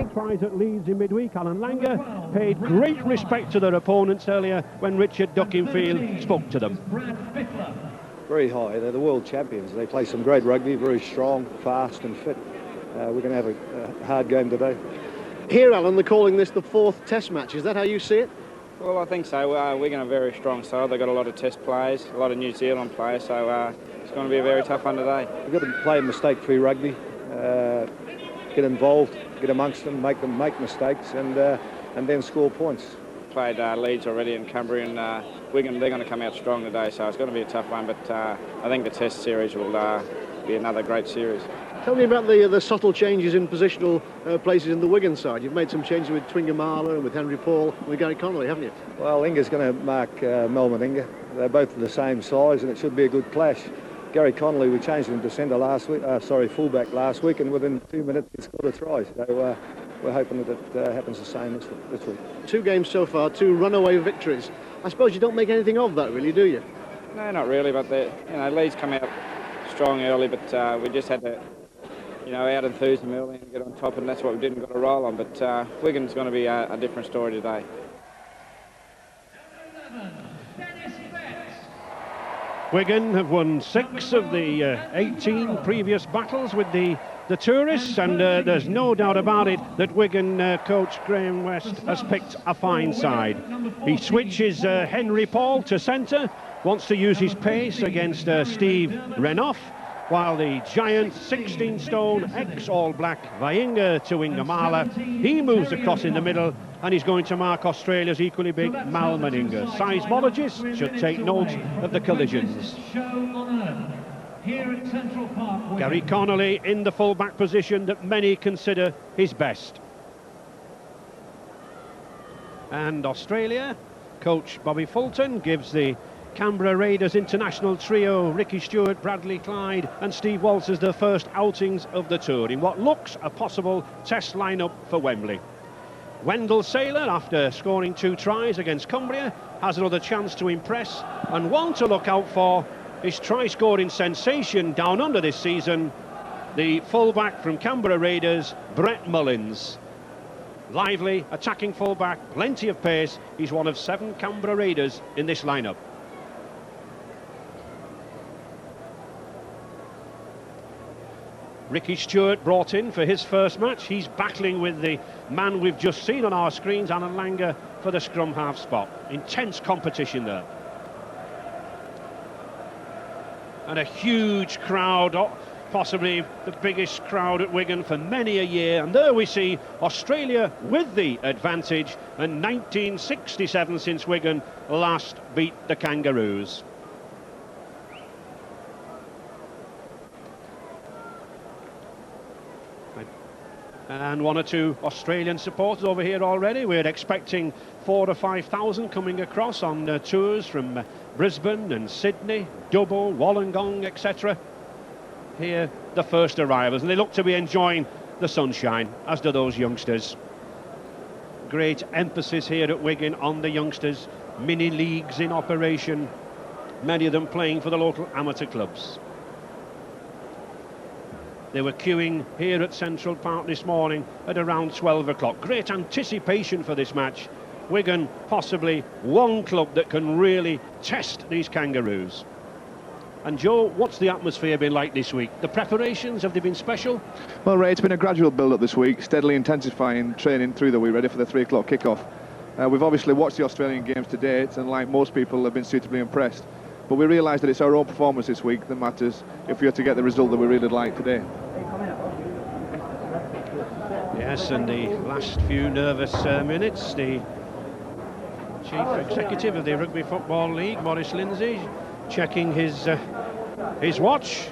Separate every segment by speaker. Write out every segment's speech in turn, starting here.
Speaker 1: Tries at Leeds in midweek. Alan Langer paid great respect to their opponents earlier when Richard Duckingfield spoke to them.
Speaker 2: Very high. They're the world champions. They play some great rugby, very strong, fast and fit. We're going to have a hard game today.
Speaker 3: Here, Alan, they're calling this the 4th test match. Is that how you see it?
Speaker 4: Well, I think so. We're going to very strong side. They've got a lot of test players, a lot of New Zealand players, so it's going to be a very tough one today.
Speaker 2: We've got to play mistake-free rugby, get involved, get amongst them make mistakes, and then score points.
Speaker 4: Played Leeds already in Cumbria and Wigan. They're going to come out strong today, so it's going to be a tough one, but I think the test series will be another great series.
Speaker 3: Tell me about the subtle changes in positional places in the Wigan side. You've made some changes with Tuigamala and with Henry Paul and with Gary Connolly, haven't you?
Speaker 2: Well, Inga's going to mark Meninga. They're both the same size, and it should be a good clash. Gary Connolly, we changed him to centre last week. Fullback last week, and within 2 minutes he scored a try. So we're hoping that it happens the same this week. 2 games so far, 2 runaway victories. I suppose you don't make anything of that, really, do you?
Speaker 4: No, not really. But Leeds come out strong early, but we just had to, out enthuse them early and get on top, and that's what we didn't got a roll on. But Wigan's going to be a different story today.
Speaker 1: Wigan have won 6 of the 18 previous battles with the tourists, and there's no doubt about it that Wigan coach Graham West has picked a fine side. He switches Henry Paul to centre, wants to use his pace against Steve Renouf, while the giant 16-stone ex-All Black Meninga Tuigamala, he moves across in the middle, and he's going to mark Australia's equally big Meninga. Seismologists should take note of the collisions. Gary Connolly in the full-back position that many consider his best. And Australia, coach Bobby Fulton gives the Canberra Raiders international trio, Ricky Stuart, Bradley Clyde and Steve Walters, their first outings of the tour in what looks a possible test lineup for Wembley. Wendell Sailor, after scoring 2 tries against Cumbria, has another chance to impress, and one to look out for is try-scoring sensation down under this season, the fullback from Canberra Raiders, Brett Mullins. Lively, attacking fullback, plenty of pace. He's one of 7 Canberra Raiders in this lineup. Ricky Stuart brought in for his first match. He's battling with the man we've just seen on our screens, Alan Langer, for the scrum half spot. Intense competition there. And a huge crowd, possibly the biggest crowd at Wigan for many a year. And there we see Australia with the advantage, and 1967 since Wigan last beat the Kangaroos. And 1 or 2 Australian supporters over here already. We're expecting 4,000 to 5,000 coming across on tours from Brisbane and Sydney, Dubbo, Wollongong, etc. Here, the first arrivals, and they look to be enjoying the sunshine, as do those youngsters. Great emphasis here at Wigan on the youngsters. Mini leagues in operation, many of them playing for the local amateur clubs. They were queuing here at Central Park this morning at around 12 o'clock. Great anticipation for this match. Wigan, possibly one club that can really test these Kangaroos. And Joe, what's the atmosphere been like this week? The preparations, have they been special?
Speaker 5: Well, Ray, it's been a gradual build-up this week, steadily intensifying training through the week, ready for the 3 o'clock kick-off. We've obviously watched the Australian games to date, and like most people, have been suitably impressed. But we realise that it's our own performance this week that matters if we are to get the result that we really like today.
Speaker 1: Yes, and the last few nervous minutes, the Chief Executive of the Rugby Football League, Maurice Lindsay, checking his watch.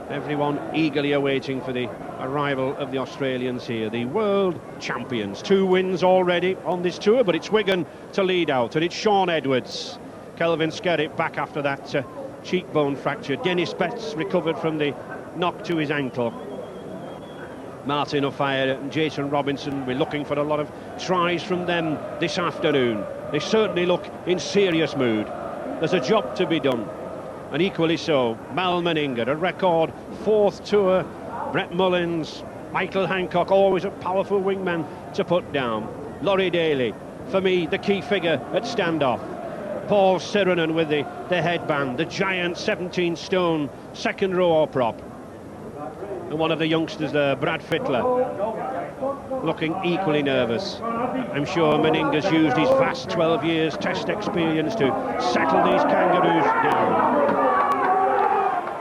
Speaker 1: Everyone eagerly awaiting for the arrival of the Australians here, the world champions. 2 wins already on this tour, but it's Wigan to lead out, and it's Shaun Edwards. Kelvin Skerrett back after that cheekbone fracture. Denis recovered from the knock to his ankle. Martin Offiah and Jason Robinson, we're looking for a lot of tries from them this afternoon. They certainly look in serious mood. There's a job to be done, and equally so Meninga, a record 4th tour. Brett Mullins Michael Hancock, always a powerful wingman to put down. Laurie Daley, for me, the key figure at standoff. Paul Sironen with the headband, the giant 17-stone second row prop. And one of the youngsters there, Brad Fittler, looking equally nervous. I'm sure Meninga's used his vast 12 years test experience to settle these Kangaroos down.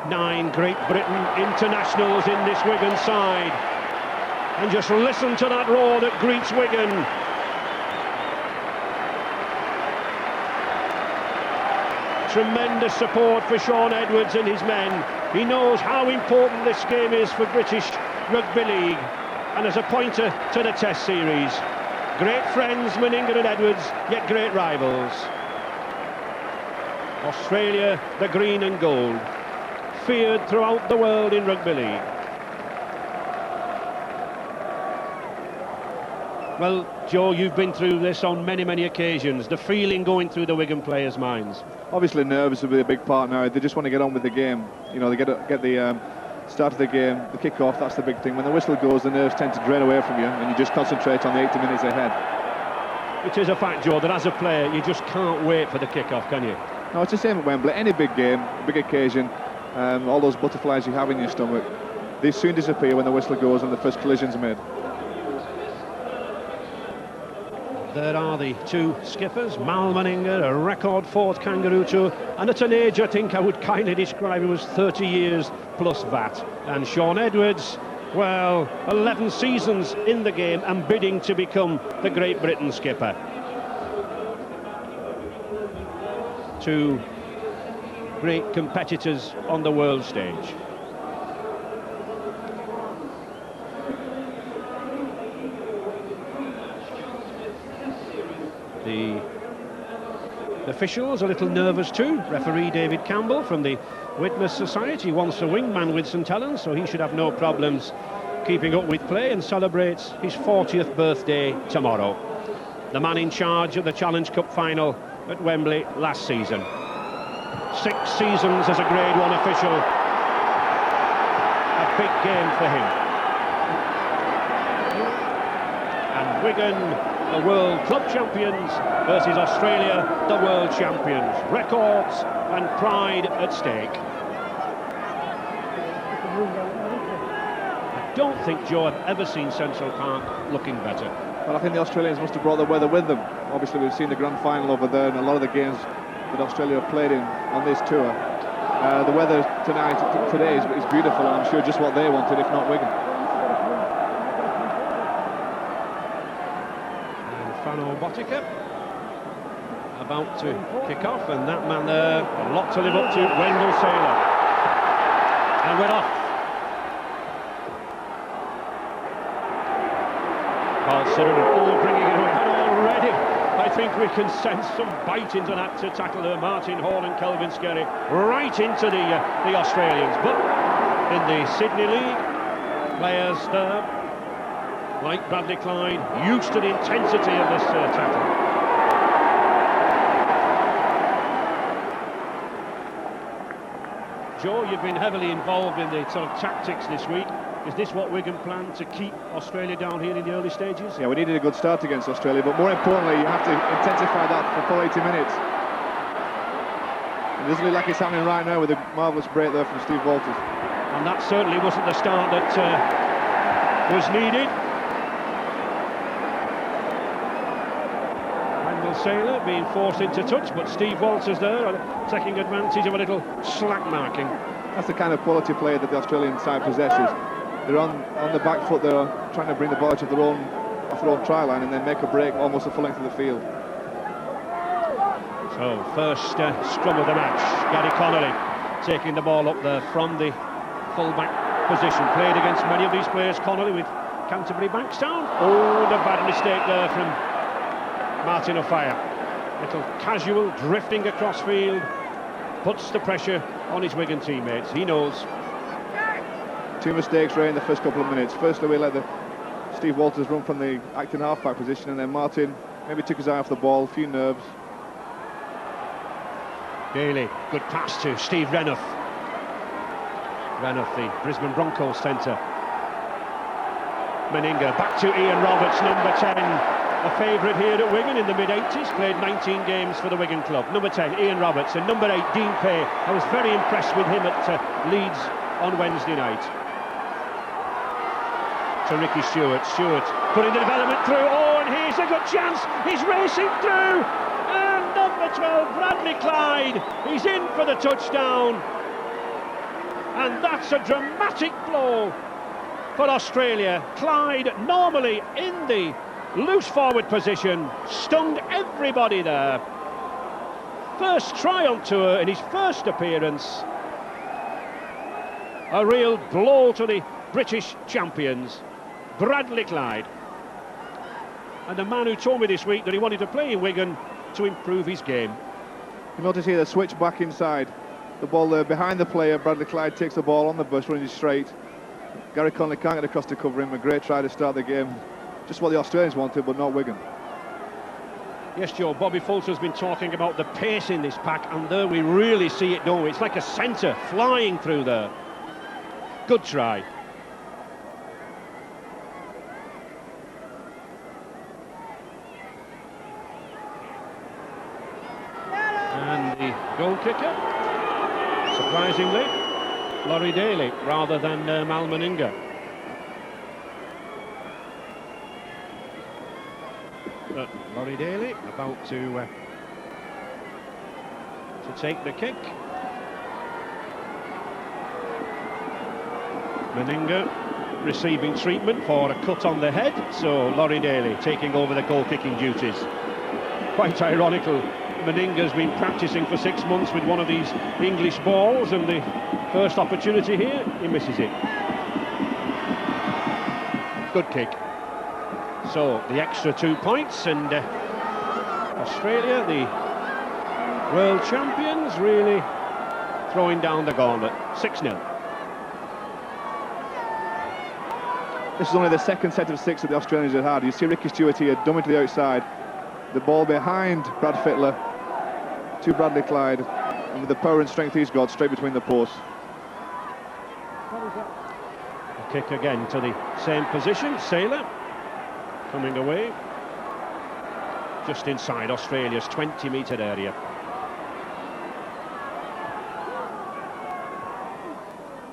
Speaker 1: 9 Great Britain internationals in this Wigan side. And just listen to that roar that greets Wigan. Tremendous support for Shaun Edwards and his men. He knows how important this game is for British Rugby League, and as a pointer to the Test series. Great friends, Meninga and Edwards, yet great rivals. Australia, the green and gold, feared throughout the world in Rugby League. Well, Joe, you've been through this on many, many occasions. The feeling going through the Wigan players' minds.
Speaker 5: Obviously nerves will be a big part now. They just want to get on with the game. You know, they get the start of the game, the kick-off, that's the big thing. When the whistle goes, the nerves tend to drain away from you, and you just concentrate on the 80 minutes ahead.
Speaker 1: It is a fact, Joe, that as a player, you just can't wait for the kick-off, can you?
Speaker 5: No, it's the same at Wembley. Any big game, big occasion, all those butterflies you have in your stomach, they soon disappear when the whistle goes and the first collision's made.
Speaker 1: There are the two skippers, Mal Meninga, a record 4th Kangaroo Tour, and at an age I think I would kindly describe him as 30 years plus that. And Shaun Edwards, well, 11 seasons in the game and bidding to become the Great Britain skipper. Two great competitors on the world stage. The officials a little nervous too. Referee David Campbell from the Witness Society wants a wingman with St Helens, so he should have no problems keeping up with play, and celebrates his 40th birthday tomorrow. The man in charge of the Challenge Cup final at Wembley last season. 6 seasons as a Grade 1 official. A big game for him. And Wigan, the World Club Champions, versus Australia, the World Champions. Records and pride at stake. I don't think, Joe, I've ever seen Central Park looking better.
Speaker 5: Well, I think the Australians must have brought the weather with them. Obviously, we've seen the grand final over there, and a lot of the games that Australia have played in on this tour. The weather today is beautiful, and I'm sure just what they wanted, if not Wigan.
Speaker 1: Frano Botica about to kick off, and that man there, a lot to live up to, Wendell Sailor. And we're off. Paul Sironen, bringing it up already. I think we can sense some bite into that to tackle there. Martin Hall and Kelvin Skerrett right into the Australians. But in the Sydney League, players there, like Bradley Clyde, used to the intensity of this tackle. Joe, you've been heavily involved in the sort of tactics this week. Is this what Wigan plan, to keep Australia down here in the early stages?
Speaker 5: Yeah, we needed a good start against Australia, but more importantly, you have to intensify that for full 80 minutes. It doesn't look like it's happening right now with a marvellous break there from Steve Walters.
Speaker 1: And that certainly wasn't the start that was needed. Wendell Sailor being forced into touch, but Steve Walters there taking advantage of a little slack marking.
Speaker 5: That's the kind of quality player that the Australian side possesses. They're on the back foot, they're trying to bring the ball to off their own try line and then make a break almost the full length of the field.
Speaker 1: So, first scrum of the match, Gary Connolly taking the ball up there from the full-back position. Played against many of these players, Connolly with Canterbury Bankstown. Oh, the bad mistake there from Martin Offiah. Little casual drifting across field, puts the pressure on his Wigan teammates. He knows.
Speaker 5: 2 mistakes right in the first couple of minutes. Firstly, we let Steve Walters run from the acting half-back position, and then Martin maybe took his eye off the ball, a few nerves.
Speaker 1: Daley, good pass to Steve Renouf. Renouf, the Brisbane Broncos centre. Meninga, back to Ian Roberts, number 10. A favourite here at Wigan in the mid-80s, played 19 games for the Wigan club. Number 10, Ian Roberts, and number 8, Dean Pay. I was very impressed with him at Leeds on Wednesday night. To Ricky Stuart, putting the development through, oh, and here's a good chance, he's racing through, and number 12, Bradley Clyde, he's in for the touchdown, and that's a dramatic blow for Australia. Clyde, normally in the loose forward position, stunned everybody there. First try on tour in his first appearance. A real blow to the British champions, Bradley Clyde. And a man who told me this week that he wanted to play in Wigan to improve his game.
Speaker 5: You notice here the switch back inside. The ball there behind the player, Bradley Clyde takes the ball on the bus, running straight. Gary Connolly can't get across to cover him. A great try to start the game. Just what the Australians wanted, but not Wigan.
Speaker 1: Yes, Joe, Bobby Fulton's been talking about the pace in this pack, and there we really see it, don't we? It's like a centre flying through there. Good try. And the goal kicker, surprisingly, Laurie Daley rather than Meninga. Laurie Daley about to take the kick. Meninga receiving treatment for a cut on the head, so Laurie Daley taking over the goal-kicking duties. Quite ironical, Meninga's been practising for 6 months with one of these English balls, and the first opportunity here, he misses it. Good kick. So the extra 2 points, and Australia, the world champions, really throwing down the gauntlet. 6-0.
Speaker 5: This is only the second set of 6 that the Australians had had. You see Ricky Stuart here, dumbing to the outside. The ball behind Brad Fittler to Bradley Clyde, and with the power and strength he's got, straight between the posts.
Speaker 1: A kick again to the same position. Sailor coming away just inside Australia's 20-metre area.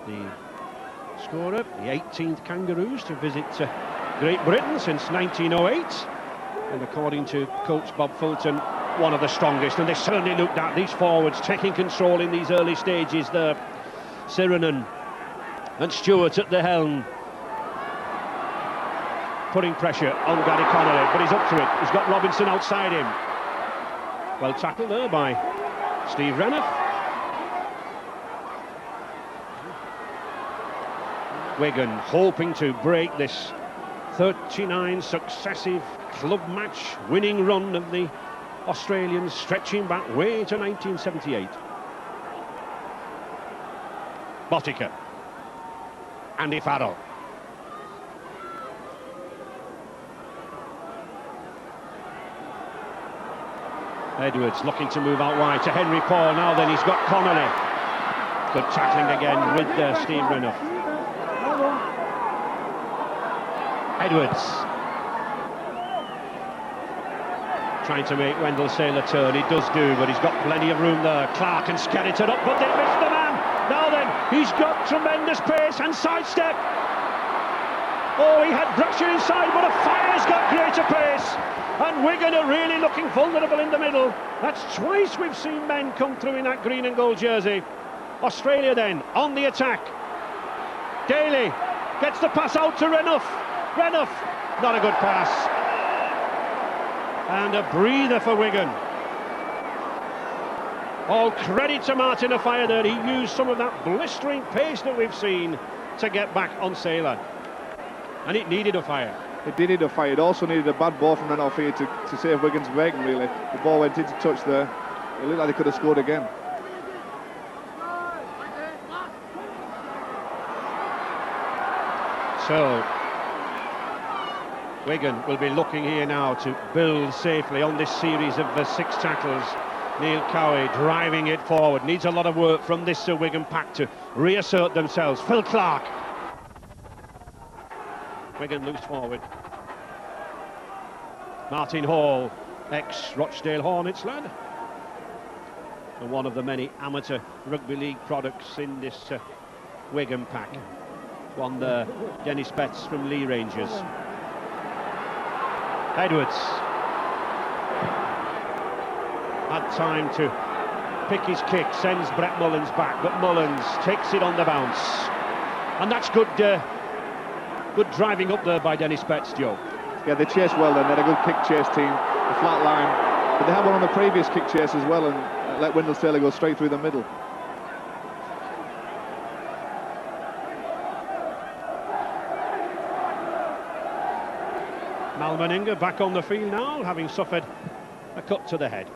Speaker 1: The scorer, the 18th Kangaroos to visit Great Britain since 1908, and according to coach Bob Fulton, one of the strongest, and they certainly looked at these forwards taking control in these early stages there. Sironen and Stuart at the helm, putting pressure on Gary Connolly, but he's up to it. He's got Robinson outside him. Well tackled there by Steve Renouf. Wigan hoping to break this 39 successive club match winning run of the Australians, stretching back way to 1978. Botica. Andy Farrell. Edwards looking to move out wide to Henry Paul. Now then, he's got Connolly. Good tackling again with Steve Renouf. Edwards trying to make Wendell Sailor turn. He does do, but he's got plenty of room there. Clarke and Skerrett it up, but they missed the man. Now then, he's got tremendous pace and sidestep. Oh, he had Brasher inside, but Offiah's got greater pace. And Wigan are really looking vulnerable in the middle. That's twice we've seen men come through in that green and gold jersey. Australia then on the attack. Daley gets the pass out to Renouf. Renouf, not a good pass. And a breather for Wigan. All credit to Martin Offiah there. He used some of that blistering pace that we've seen to get back on Sailor. And it needed Offiah.
Speaker 5: It did need a fight. It also needed a bad ball from Renouf here to save Wigan's breaking, really. The ball went into touch there. It looked like they could have scored again.
Speaker 1: So Wigan will be looking here now to build safely on this series of 6 tackles. Neil Cowie driving it forward. Needs a lot of work from this Wigan pack to reassert themselves. Phil Clarke. Wigan loose forward. Martin Hall, ex-Rochdale Hornets lad. And one of the many amateur rugby league products in this Wigan pack. One there, Denis Betts from Lee Rangers. Edwards had time to pick his kick, sends Brett Mullins back, but Mullins takes it on the bounce. And that's good good driving up there by Denis Betts, Joe.
Speaker 5: Yeah, they chased well then. They had a good kick chase team, a flat line. But they had one on the previous kick chase as well and let Wendell Taylor go straight through the middle.
Speaker 1: Meninga back on the field now, having suffered a cut to the head.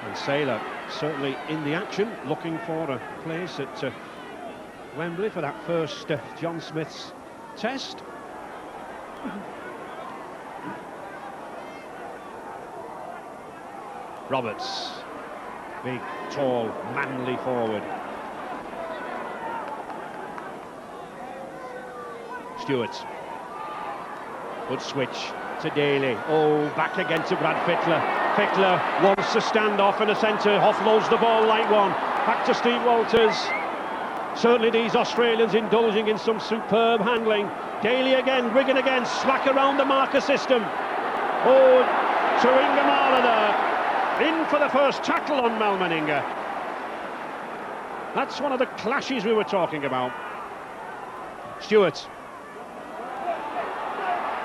Speaker 1: And Saylor certainly in the action, looking for a place at Wembley for that first John Smith's test. Roberts, big, tall, manly forward. Stuart. Good switch to Daley. Oh, back again to Brad Fittler. Fittler wants to stand off in the centre, offloads the ball like one. Back to Steve Walters. Certainly these Australians indulging in some superb handling. Daley again, Wigan again, slack around the marker system. Oh, Tuigamala there. In for the first tackle on Meninga. That's one of the clashes we were talking about. Stuart.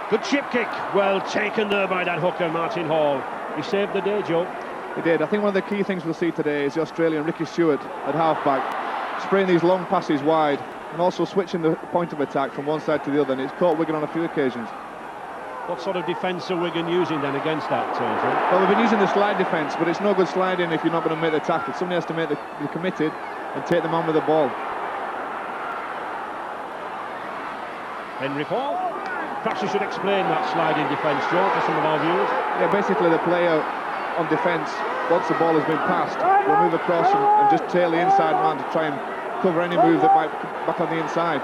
Speaker 1: Good chip kick, well taken there by that hooker, Martin Hall. He saved the day, Joe.
Speaker 5: He did. I think one of the key things we'll see today is the Australian Ricky Stuart at halfback, spraying these long passes wide and also switching the point of attack from one side to the other, and it's caught Wigan on a few occasions.
Speaker 1: What sort of defence are Wigan using then against that, Joe?
Speaker 5: Well, we've been using the slide defence, but it's no good sliding if you're not going to make the tackle. Somebody has to be committed and take them on with the ball.
Speaker 1: Henry Paul. Perhaps you should explain that sliding defence, Joe, for some of our viewers.
Speaker 5: Yeah, basically the player on defence, once the ball has been passed, will move across and just tail the inside man to try and cover any move that might come back on the inside.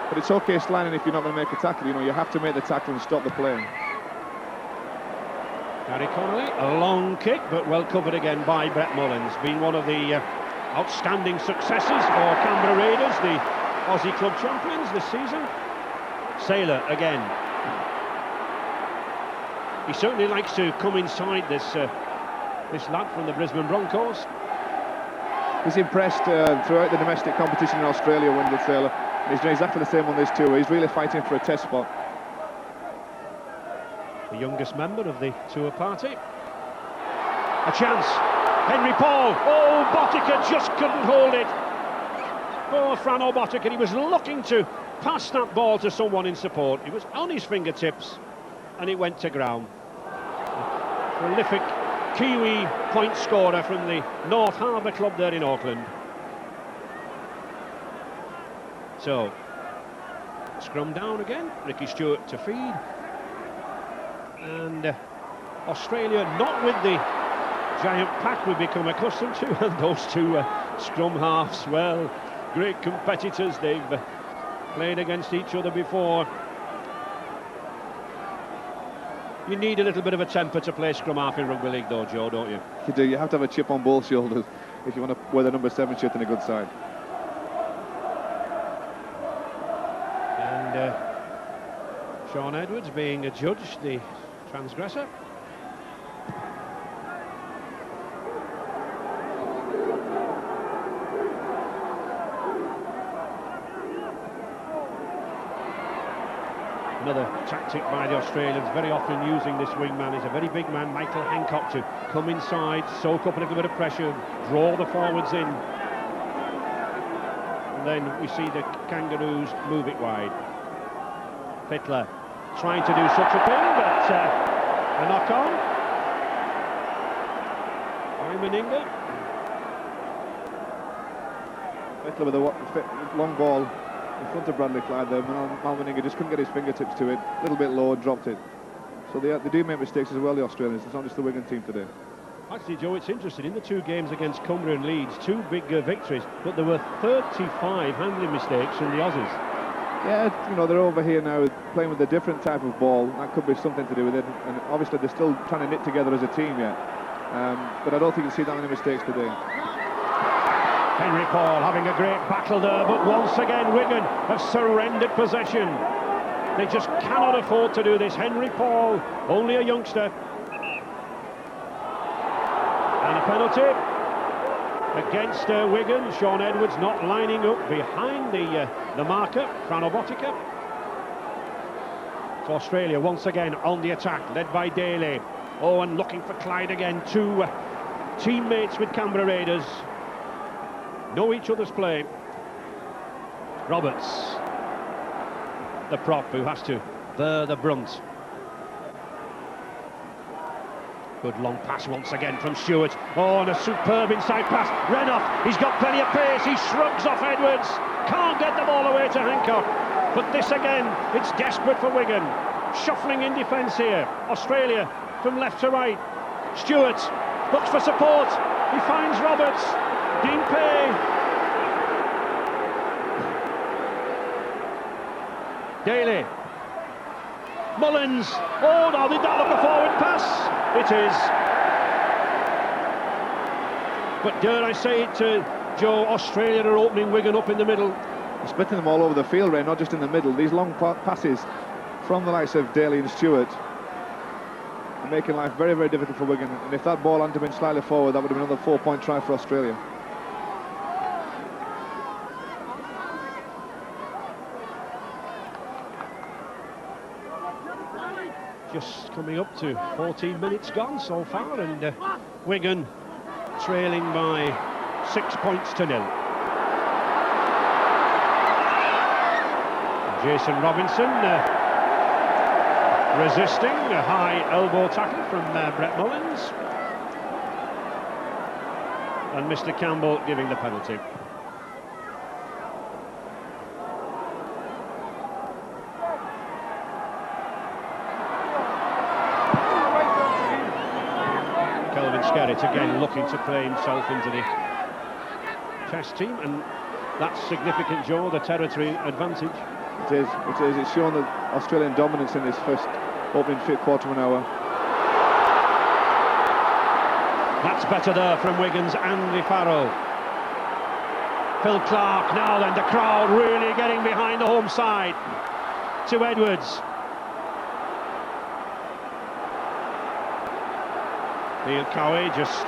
Speaker 5: But it's okay sliding if you're not going to make a tackle. You know, you have to make the tackle and stop the play.
Speaker 1: Gary Connolly, a long kick, but well covered again by Brett Mullins. Been one of the outstanding successes for Canberra Raiders, the Aussie club champions this season. Saylor again. He certainly likes to come inside this lad from the Brisbane Broncos.
Speaker 5: He's impressed throughout the domestic competition in Australia, Wendell Taylor. And he's doing exactly the same on this tour. He's really fighting for a test spot.
Speaker 1: The youngest member of the tour party. A chance. Henry Paul. Oh, Botica just couldn't hold it. Oh, Frano Botica. He was looking to pass that ball to someone in support. It was on his fingertips and it went to ground. A prolific Kiwi point scorer from the North Harbour club there in Auckland. So, scrum down again, Ricky Stuart to feed. And Australia not with the giant pack we've become accustomed to, and those two scrum halves, well, great competitors. They've played against each other before. You need a little bit of a temper to play scrum half in rugby league though, Joe, don't you?
Speaker 5: You do. You have to have a chip on both shoulders if you want to wear the number 7 shirt in a good side.
Speaker 1: And Shaun Edwards being adjudged the transgressor. Another tactic by the Australians, very often using this wingman. He's a very big man, Michael Hancock, to come inside, soak up a little bit of pressure, draw the forwards in. And then we see the Kangaroos move it wide. Fittler trying to do such a thing, but a knock on by Meninga.
Speaker 5: Fittler with a long ball in front of Bradley Clyde there. Meninga just couldn't get his fingertips to it. A little bit low, dropped it. So they do make mistakes as well, the Australians. It's not just the Wigan team today.
Speaker 1: Actually, Joe, it's interesting. In the two games against Cumbria and Leeds, two big victories, but there were 35 handling mistakes from the Aussies.
Speaker 5: Yeah, you know, they're over here now playing with a different type of ball. That could be something to do with it. And obviously they're still trying to knit together as a team yet. But I don't think you'll see that many mistakes today.
Speaker 1: Henry Paul having a great battle there, but once again Wigan have surrendered possession. They just cannot afford to do this. Henry Paul, only a youngster. And a penalty against Wigan. Shaun Edwards not lining up behind the marker, Frano Botica. So Australia once again on the attack, led by Daley. Oh, and looking for Clyde again. Two teammates with Canberra Raiders. Know each other's play. Roberts, the prop, who has to bear the brunt. Good long pass once again from Stuart. Oh, and a superb inside pass. Renouf, he's got plenty of pace. He shrugs off Edwards. Can't get the ball away to Hancock. But this again, it's desperate for Wigan. Shuffling in defence here. Australia from left to right. Stuart looks for support. He finds Roberts. Dean Pay. Daley. Mullins. Oh, now did that look a forward pass? It is. But dare I say it, Joe, Australia are opening Wigan up in the middle.
Speaker 5: They're splitting them all over the field, Ray, not just in the middle. These long passes from the likes of Daley and Stuart are making life very, very difficult for Wigan. And if that ball hadn't been slightly forward, that would have been another 4-point try for Australia.
Speaker 1: Just coming up to 14 minutes gone so far, and Wigan trailing by 6 points to 0. Jason Robinson resisting a high elbow tackle from Brett Mullins, and Mr. Campbell giving the penalty. Kelvin Skerrett again looking to play himself into the test team, and that's significant, Joe, the territory advantage.
Speaker 5: It is. It's shown the Australian dominance in this first opening quarter of an hour.
Speaker 1: That's better there from Wigan's Andy Farrell. Phil Clarke now then, the crowd really getting behind the home side. To Edwards. Neil Cowie just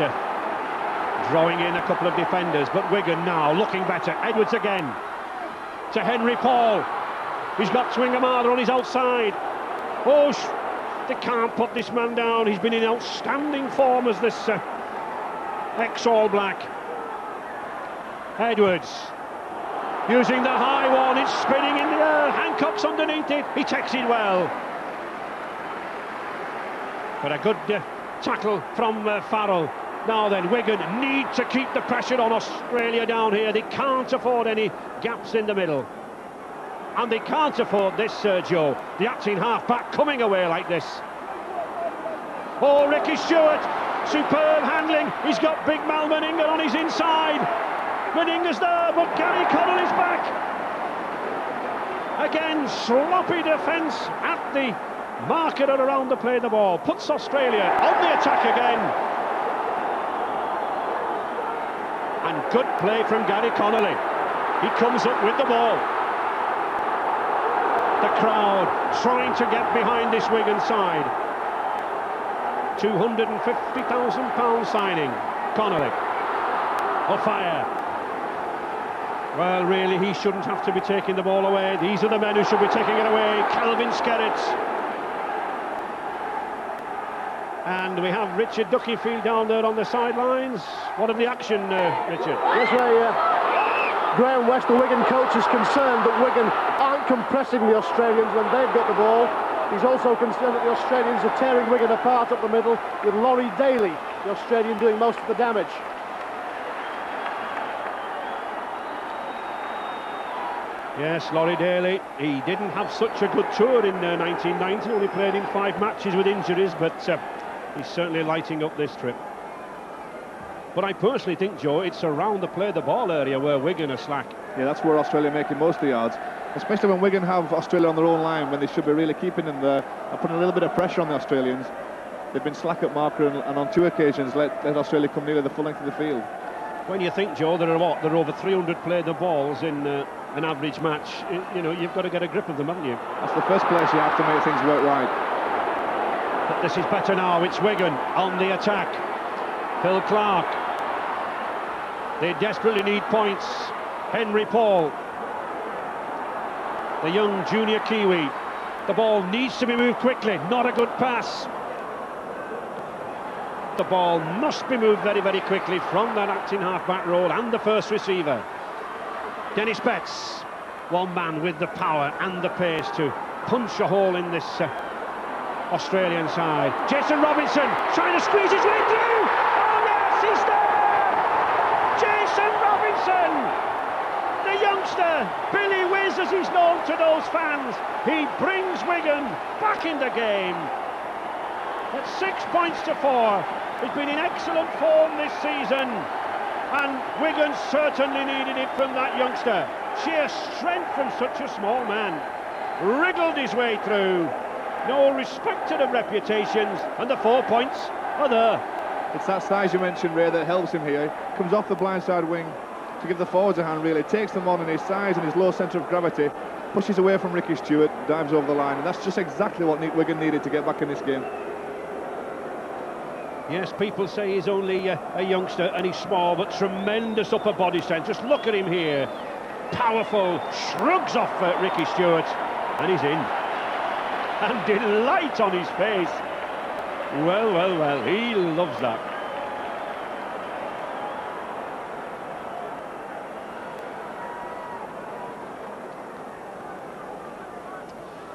Speaker 1: drawing in a couple of defenders, but Wigan now looking better. Edwards again to Henry Paul. He's got Tuigamala on his outside. Oh, they can't put this man down. He's been in outstanding form as this ex-All Black. Edwards using the high one. It's spinning in the air. Hancock's underneath it. He takes it well. But a good tackle from Farrell. Now then, Wigan need to keep the pressure on Australia down here. They can't afford any gaps in the middle. And they can't afford this, Sergio. The acting half-back coming away like this. Oh, Ricky Stuart, superb handling. He's got big Mal Meninga on his inside. Meninga's there, but Gary Connolly's back. Again, sloppy defence at the marker and around the play of the ball. Puts Australia on the attack again. And good play from Gary Connolly. He comes up with the ball. The crowd trying to get behind this Wigan side. £250,000 signing. Connolly. Offiah. Well, really, he shouldn't have to be taking the ball away. These are the men who should be taking it away. Kelvin Skerrett. And we have Richard Duckyfield down there on the sidelines. What of the action, Richard?
Speaker 3: Yes, Ray. Graham West, the Wigan coach, is concerned that Wigan aren't compressing the Australians when they've got the ball. He's also concerned that the Australians are tearing Wigan apart up the middle, with Laurie Daley, the Australian, doing most of the damage.
Speaker 1: Yes, Laurie Daley, he didn't have such a good tour in 1990, only played in 5 matches with injuries, but he's certainly lighting up this trip. But I personally think, Joe, it's around the play the ball area where Wigan are slack.
Speaker 5: Yeah, that's where Australia are making most of the yards, especially when Wigan have Australia on their own line, when they should be really keeping them there and putting a little bit of pressure on the Australians. They've been slack at marker and on 2 occasions let Australia come nearly the full length of the field.
Speaker 1: When you think, Joe, there are over 300 played the balls in an average match, you know, you've got to get a grip of them, haven't you?
Speaker 5: That's the first place you have to make things work right.
Speaker 1: But this is better now. It's Wigan on the attack. Phil Clarke. They desperately need points. Henry Paul, the young junior Kiwi. The ball needs to be moved quickly. Not a good pass. The ball must be moved very, very quickly from that acting half-back role and the first receiver. Denis Betts, one man with the power and the pace to punch a hole in this Australian side. Jason Robinson trying to squeeze his way through. Oh yes, he's there! Jason Robinson, the youngster, Billy Whiz as he's known to those fans. He brings Wigan back in the game. At 6 points to 4. He's been in excellent form this season, and Wigan certainly needed it from that youngster. Sheer strength from such a small man. Wriggled his way through. No respect to the reputations, and the 4 points are there.
Speaker 5: It's that size you mentioned, Ray, that helps him here. Comes off the blindside wing to give the forwards a hand, really. Takes them on in his size and his low centre of gravity. Pushes away from Ricky Stuart, dives over the line, and that's just exactly what Wigan needed to get back in this game.
Speaker 1: Yes, people say he's only a youngster and he's small, but tremendous upper body strength. Just look at him here. Powerful, shrugs off Ricky Stuart, and he's in. And delight on his face. Well, well, well, he loves that.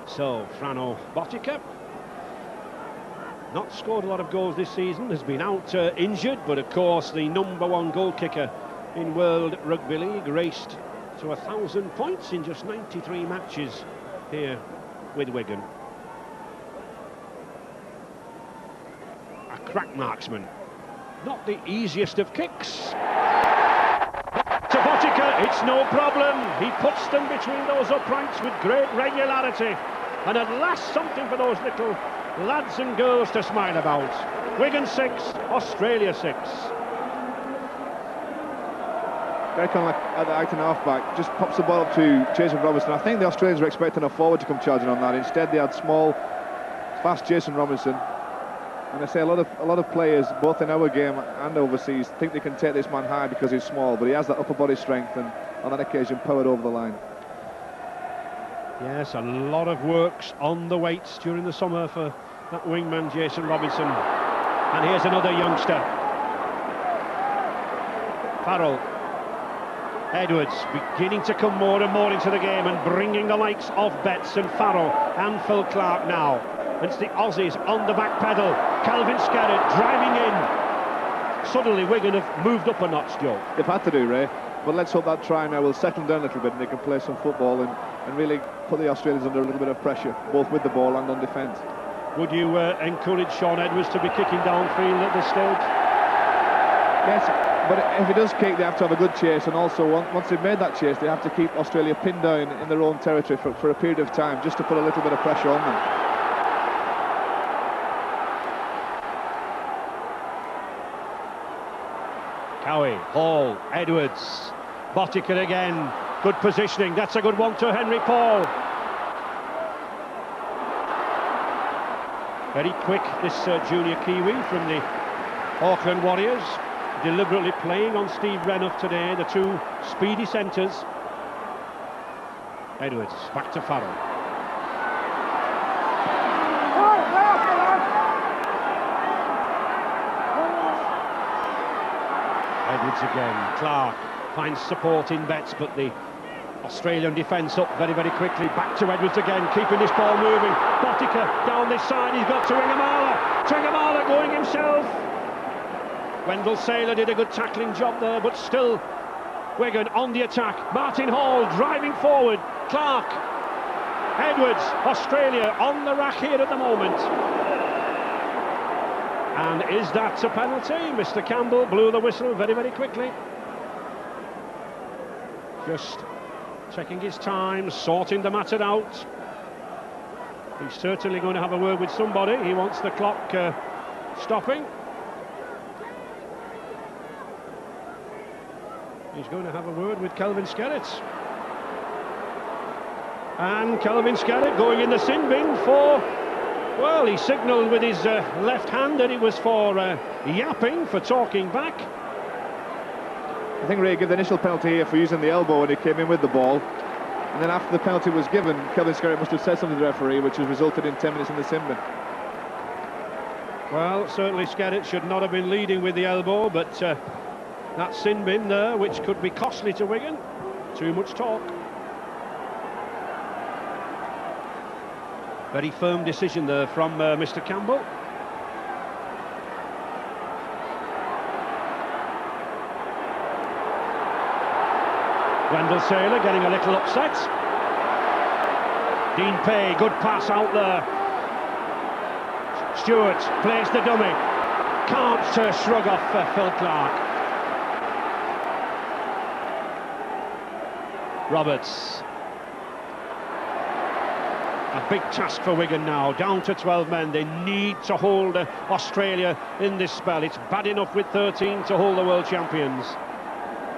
Speaker 1: So, Frano Botica. Not scored a lot of goals this season, has been out injured, but of course the #1 goal kicker in World Rugby League, raced to 1,000 points in just 93 matches here with Wigan. A crack marksman, not the easiest of kicks. To Botica, it's no problem. He puts them between those uprights with great regularity, and at last something for those little lads and girls to smile about. Wigan 6, Australia 6.
Speaker 5: Very kind of like at the acting halfback, just pops the ball up to Jason Robinson. I think the Australians were expecting a forward to come charging on that. Instead, they had small, fast Jason Robinson. And I say a lot of players, both in our game and overseas, think they can take this man high because he's small, but he has that upper body strength, and on that occasion, powered over the line.
Speaker 1: Yes, a lot of works on the weights during the summer for that wingman Jason Robinson. And here's another youngster. Farrell. Edwards beginning to come more and more into the game and bringing the likes of Betts and Farrell and Phil Clarke now. It's the Aussies on the back pedal. Kelvin Skerrett driving in. Suddenly Wigan have moved up a notch, Joe.
Speaker 5: They've had to do, Ray. But let's hope that try now will settle down a little bit and they can play some football and really put the Australians under a little bit of pressure, both with the ball and on defence.
Speaker 1: Would you encourage Shaun Edwards to be kicking downfield at this stage?
Speaker 5: Yes, but if he does kick, they have to have a good chase, and also once they've made that chase, they have to keep Australia pinned down in their own territory for a period of time, just to put a little bit of pressure on them.
Speaker 1: Cowie, Hall, Edwards, Botica again, good positioning, that's a good one to Henry Paul. Very quick, this junior Kiwi from the Auckland Warriors, deliberately playing on Steve Renouf today, the two speedy centres. Edwards, back to Farrell. Edwards again, Clarke finds support in Betts, but the Australian defence up very, very quickly. Back to Edwards again, keeping this ball moving. Botica down this side, he's got Tuigamala. Tuigamala going himself. Wendell Saylor did a good tackling job there, but still Wigan on the attack. Martin Hall driving forward. Clarke, Edwards, Australia on the rack here at the moment. And is that a penalty? Mr. Campbell blew the whistle very, very quickly. Just checking his time, sorting the matter out. He's certainly going to have a word with somebody. He wants the clock stopping. He's going to have a word with Kelvin Skerrett. And Kelvin Skerrett going in the sin bin for... Well, he signalled with his left hand that it was for yapping, for talking back.
Speaker 5: I think Ray gave the initial penalty here for using the elbow when he came in with the ball. And then after the penalty was given, Kelvin Skerrett must have said something to the referee, which has resulted in 10 minutes in the sin bin.
Speaker 1: Well, certainly Skerrett should not have been leading with the elbow, but that sin bin there, which could be costly to Wigan. Too much talk. Very firm decision there from Mr. Campbell. Wendell Sailor getting a little upset. Dean Pay, good pass out there. Stuart plays the dummy. Can't shrug off Phil Clarke. Roberts. A big task for Wigan now, down to 12 men. They need to hold Australia in this spell. It's bad enough with 13 to hold the world champions.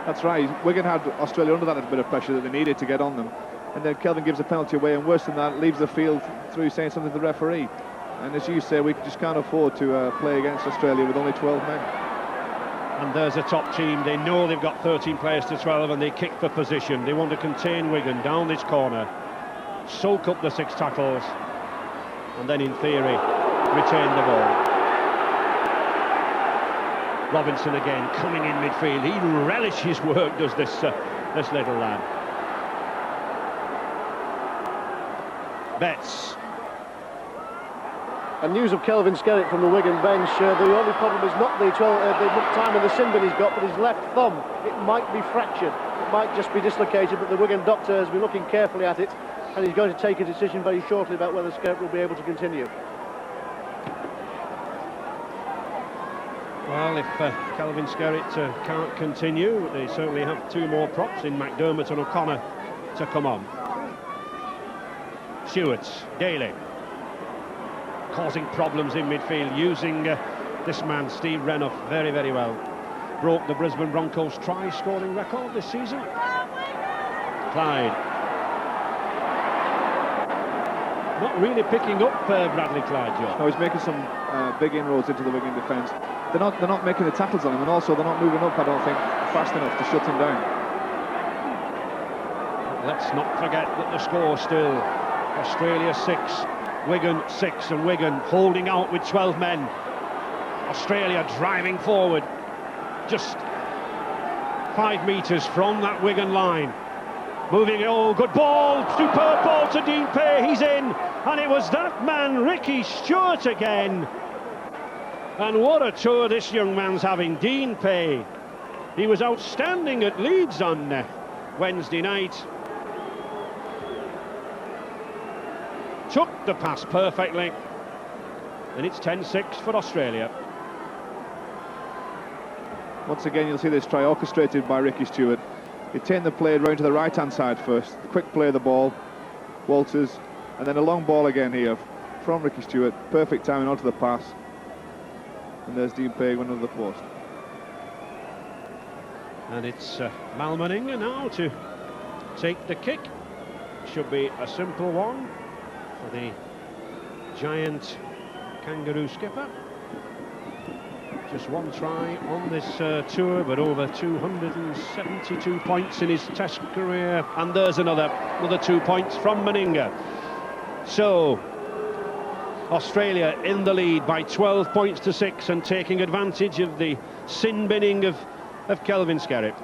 Speaker 5: That's right, Wigan had Australia under that little bit of pressure that they needed to get on them. And then Kelvin gives a penalty away, and worse than that, leaves the field through saying something to the referee. And as you say, we just can't afford to play against Australia with only 12 men.
Speaker 1: And there's a top team. They know they've got 13 players to 12, and they kick for position. They want to contain Wigan down this corner, soak up the 6 tackles, and then in theory retain the ball. Robinson again coming in midfield. He relishes his work, does this little lad. Betts.
Speaker 3: And news of Kelvin Skerrett from the Wigan bench. The only problem is not the time in the sin bin he's got, but his left thumb. It might be fractured. It might just be dislocated, but the Wigan doctor has been looking carefully at it, and he's going to take a decision very shortly about whether Skerrett will be able to continue.
Speaker 1: Well, if Kelvin Skerrett can't continue, they certainly have 2 more props in McDermott and O'Connor to come on. Stuart, Daley, causing problems in midfield, using this man, Steve Renouf, very, very well. Broke the Brisbane Broncos try-scoring record this season. Clyde. Not really picking up Bradley Clyde, Joe.
Speaker 5: No, he's making some big inroads into the Wigan defence. They're not making the tackles on him, and also they're not moving up, I don't think, fast enough to shut him down.
Speaker 1: Let's not forget that the score still Australia 6, Wigan 6, and Wigan holding out with 12 men. Australia driving forward, just 5 metres from that Wigan line. Moving, oh, good ball, superb ball to Dean Pay, he's in, and it was that man, Ricky Stuart again. And what a tour this young man's having, Dean Pay. He was outstanding at Leeds on Wednesday night. Took the pass perfectly, and it's 10-6 for Australia.
Speaker 5: Once again, you'll see this try orchestrated by Ricky Stuart. He turned the play round to the right-hand side first. Quick play of the ball, Walters, and then a long ball again here from Ricky Stuart. Perfect timing onto the pass. And there's Dean Pay going under the post.
Speaker 1: And it's Meninga now to take the kick. Should be a simple one for the giant kangaroo skipper. Just 1 try on this tour, but over 272 points in his Test career. And there's another 2 points from Meninga. So Australia in the lead by 12 points to 6, and taking advantage of the sin binning of Kelvin Skerrett.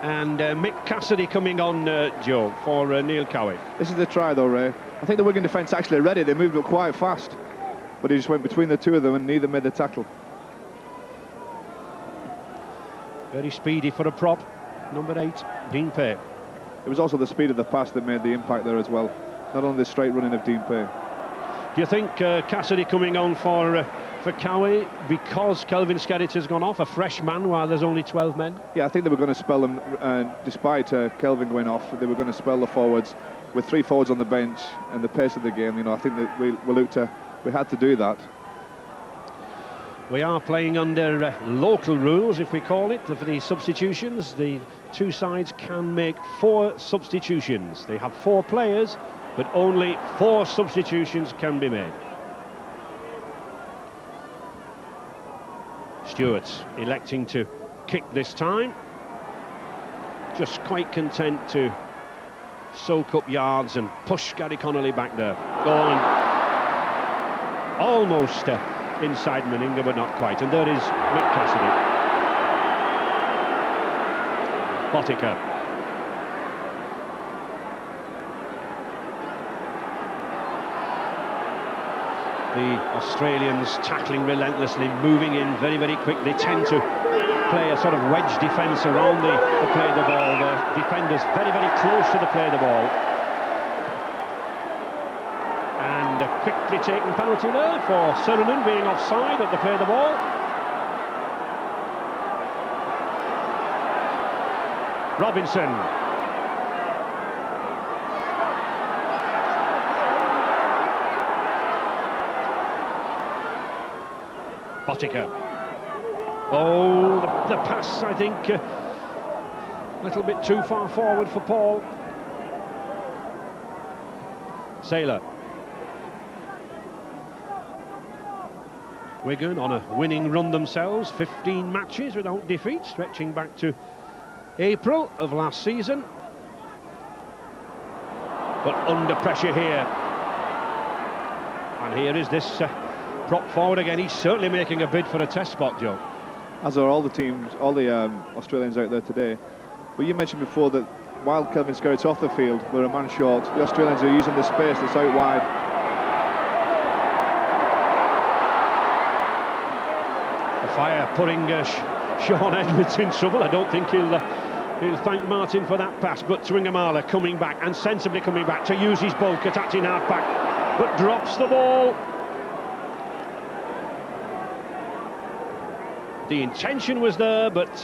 Speaker 1: And Mick Cassidy coming on, Joe, for Neil Cowie.
Speaker 5: This is the try though, Ray. I think the Wigan defence actually ready. They moved up quite fast, but he just went between the 2 of them and neither made the tackle.
Speaker 1: Very speedy for a prop. Number 8, Dean Pay.
Speaker 5: It was also the speed of the pass that made the impact there as well. not on the straight running of Dean Pay.
Speaker 1: Do you think Cassidy coming on for Cowie because Kelvin Skerrett has gone off, a fresh man while there's only 12 men?
Speaker 5: Yeah, I think they were going to spell them, despite Kelvin going off, they were going to spell the forwards with 3 forwards on the bench and the pace of the game. You know, I think that we had to do that.
Speaker 1: We are playing under local rules, if we call it, for the substitutions. The two sides can make 4 substitutions. They have 4 players, but only 4 substitutions can be made. Stuart electing to kick this time. Just quite content to soak up yards and push Gary Connolly back there. Going almost inside Meninga, but not quite. And there is Mick Cassidy. Botica. The Australians tackling relentlessly, moving in very, very quick. They tend to play a sort of wedge defence around the play of the ball. The defenders very, very close to the play of the ball. And a quickly taken penalty there for Sironen being offside at the play of the ball. Robinson. Botica. Oh, the pass, I think, a little bit too far forward for Paul. Sailor. Wigan on a winning run themselves, 15 matches without defeat, stretching back to April of last season. But under pressure here. And here is this prop forward again. He's certainly making a bid for a test spot, Joe.
Speaker 5: As are all the teams, all the Australians out there today. But you mentioned before that while Kelvin Skerrett's off the field, we're a man short. The Australians are using the space that's out wide.
Speaker 1: Offiah putting Shaun Edwards in trouble. I don't think he'll thank Martin for that pass. But Tuigamala coming back, and sensibly coming back to use his bulk at acting half-back, but drops the ball. The intention was there, but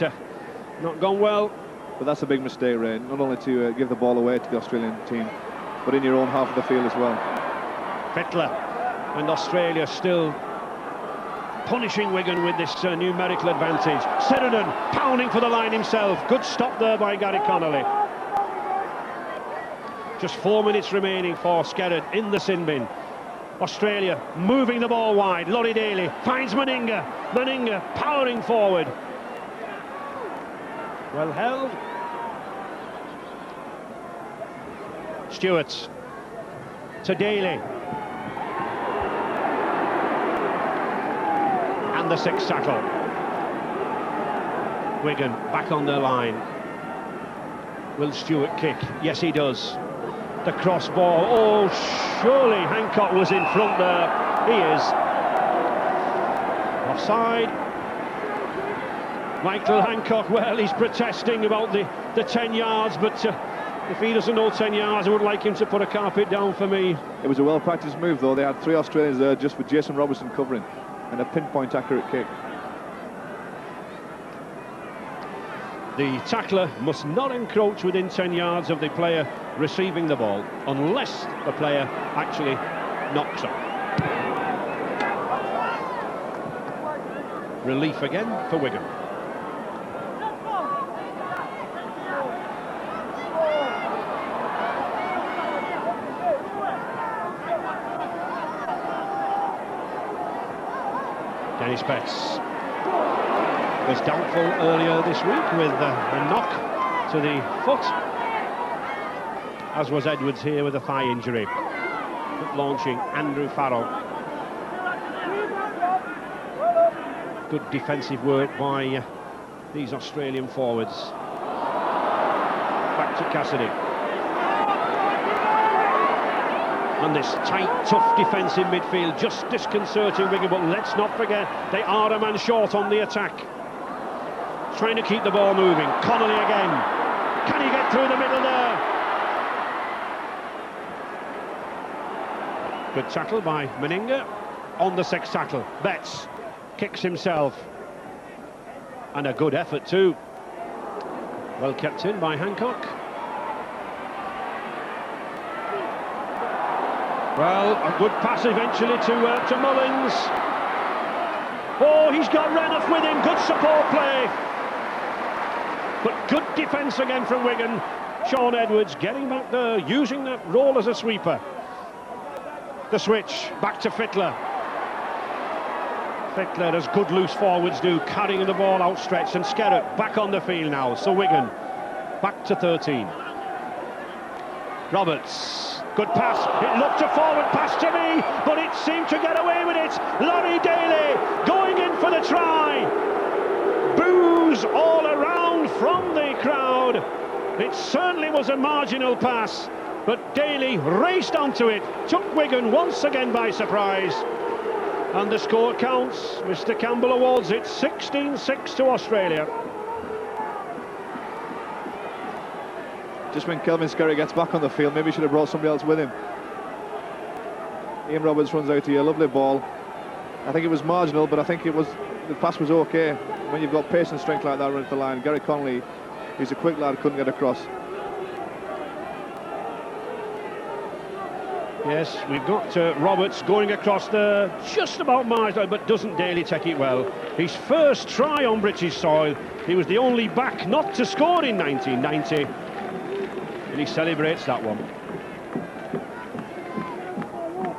Speaker 1: not gone well.
Speaker 5: But that's a big mistake, Ray. Not only to give the ball away to the Australian team, but in your own half of the field as well.
Speaker 1: Fittler and Australia still punishing Wigan with this numerical advantage. Sironen pounding for the line himself. Good stop there by Gary Connolly. Just 4 minutes remaining for Skerrett in the sin bin. Australia moving the ball wide. Laurie Daley finds Meninga. Meninga powering forward. Well held. Stuart to Daley. And the 6th tackle. Wigan back on their line. Will Stuart kick? Yes, he does. The cross ball. Oh, surely Hancock was in front there. He is. Offside. Michael Hancock, well, he's protesting about the 10 yards, but if he doesn't know 10 yards, I would like him to put a carpet down for me.
Speaker 5: It was a well-practiced move, though. They had 3 Australians there just with Jason Robertson covering, and a pinpoint accurate kick.
Speaker 1: The tackler must not encroach within 10 yards of the player receiving the ball, unless the player actually knocks up. Relief again for Wigan. Denis was doubtful earlier this week with a knock to the foot, as was Edwards here with a thigh injury. Launching Andrew Farrell. Good defensive work by these Australian forwards. Back to Cassidy. And this tight, tough defensive midfield just disconcerting Wigan, but let's not forget they are a man short on the attack. Trying to keep the ball moving. Connolly again. Can he get through the middle there? Good tackle by Meninga. On the sixth tackle, Betts kicks himself. And a good effort too. Well kept in by Hancock. Well, a good pass eventually to Mullins. Oh, he's got Renouf with him. Good support play. But good defence again from Wigan. Shaun Edwards getting back there, using that role as a sweeper. The switch, back to Fittler. Fittler, as good loose forwards do, carrying the ball outstretched, and Skerrett back on the field now. So Wigan back to 13. Roberts, good pass. It looked a forward pass to me, but it seemed to get away with it. Laurie Daley going in for the try. Boos all around from the crowd. It certainly was a marginal pass, but Daley raced onto it, took Wigan once again by surprise. And the score counts. Mr. Campbell awards it 16-6 to Australia.
Speaker 5: Just when Kelvin Skerrett gets back on the field, maybe he should have brought somebody else with him. Ian Roberts runs out here, lovely ball. I think it was marginal, but I think the pass was okay. When you've got pace and strength like that running to the line, Gary Connolly, who's a quick lad, couldn't get across.
Speaker 1: Yes, we've got Roberts going across the just about marginal, but doesn't Daley take it well. His first try on British soil. He was the only back not to score in 1990, and he celebrates that one.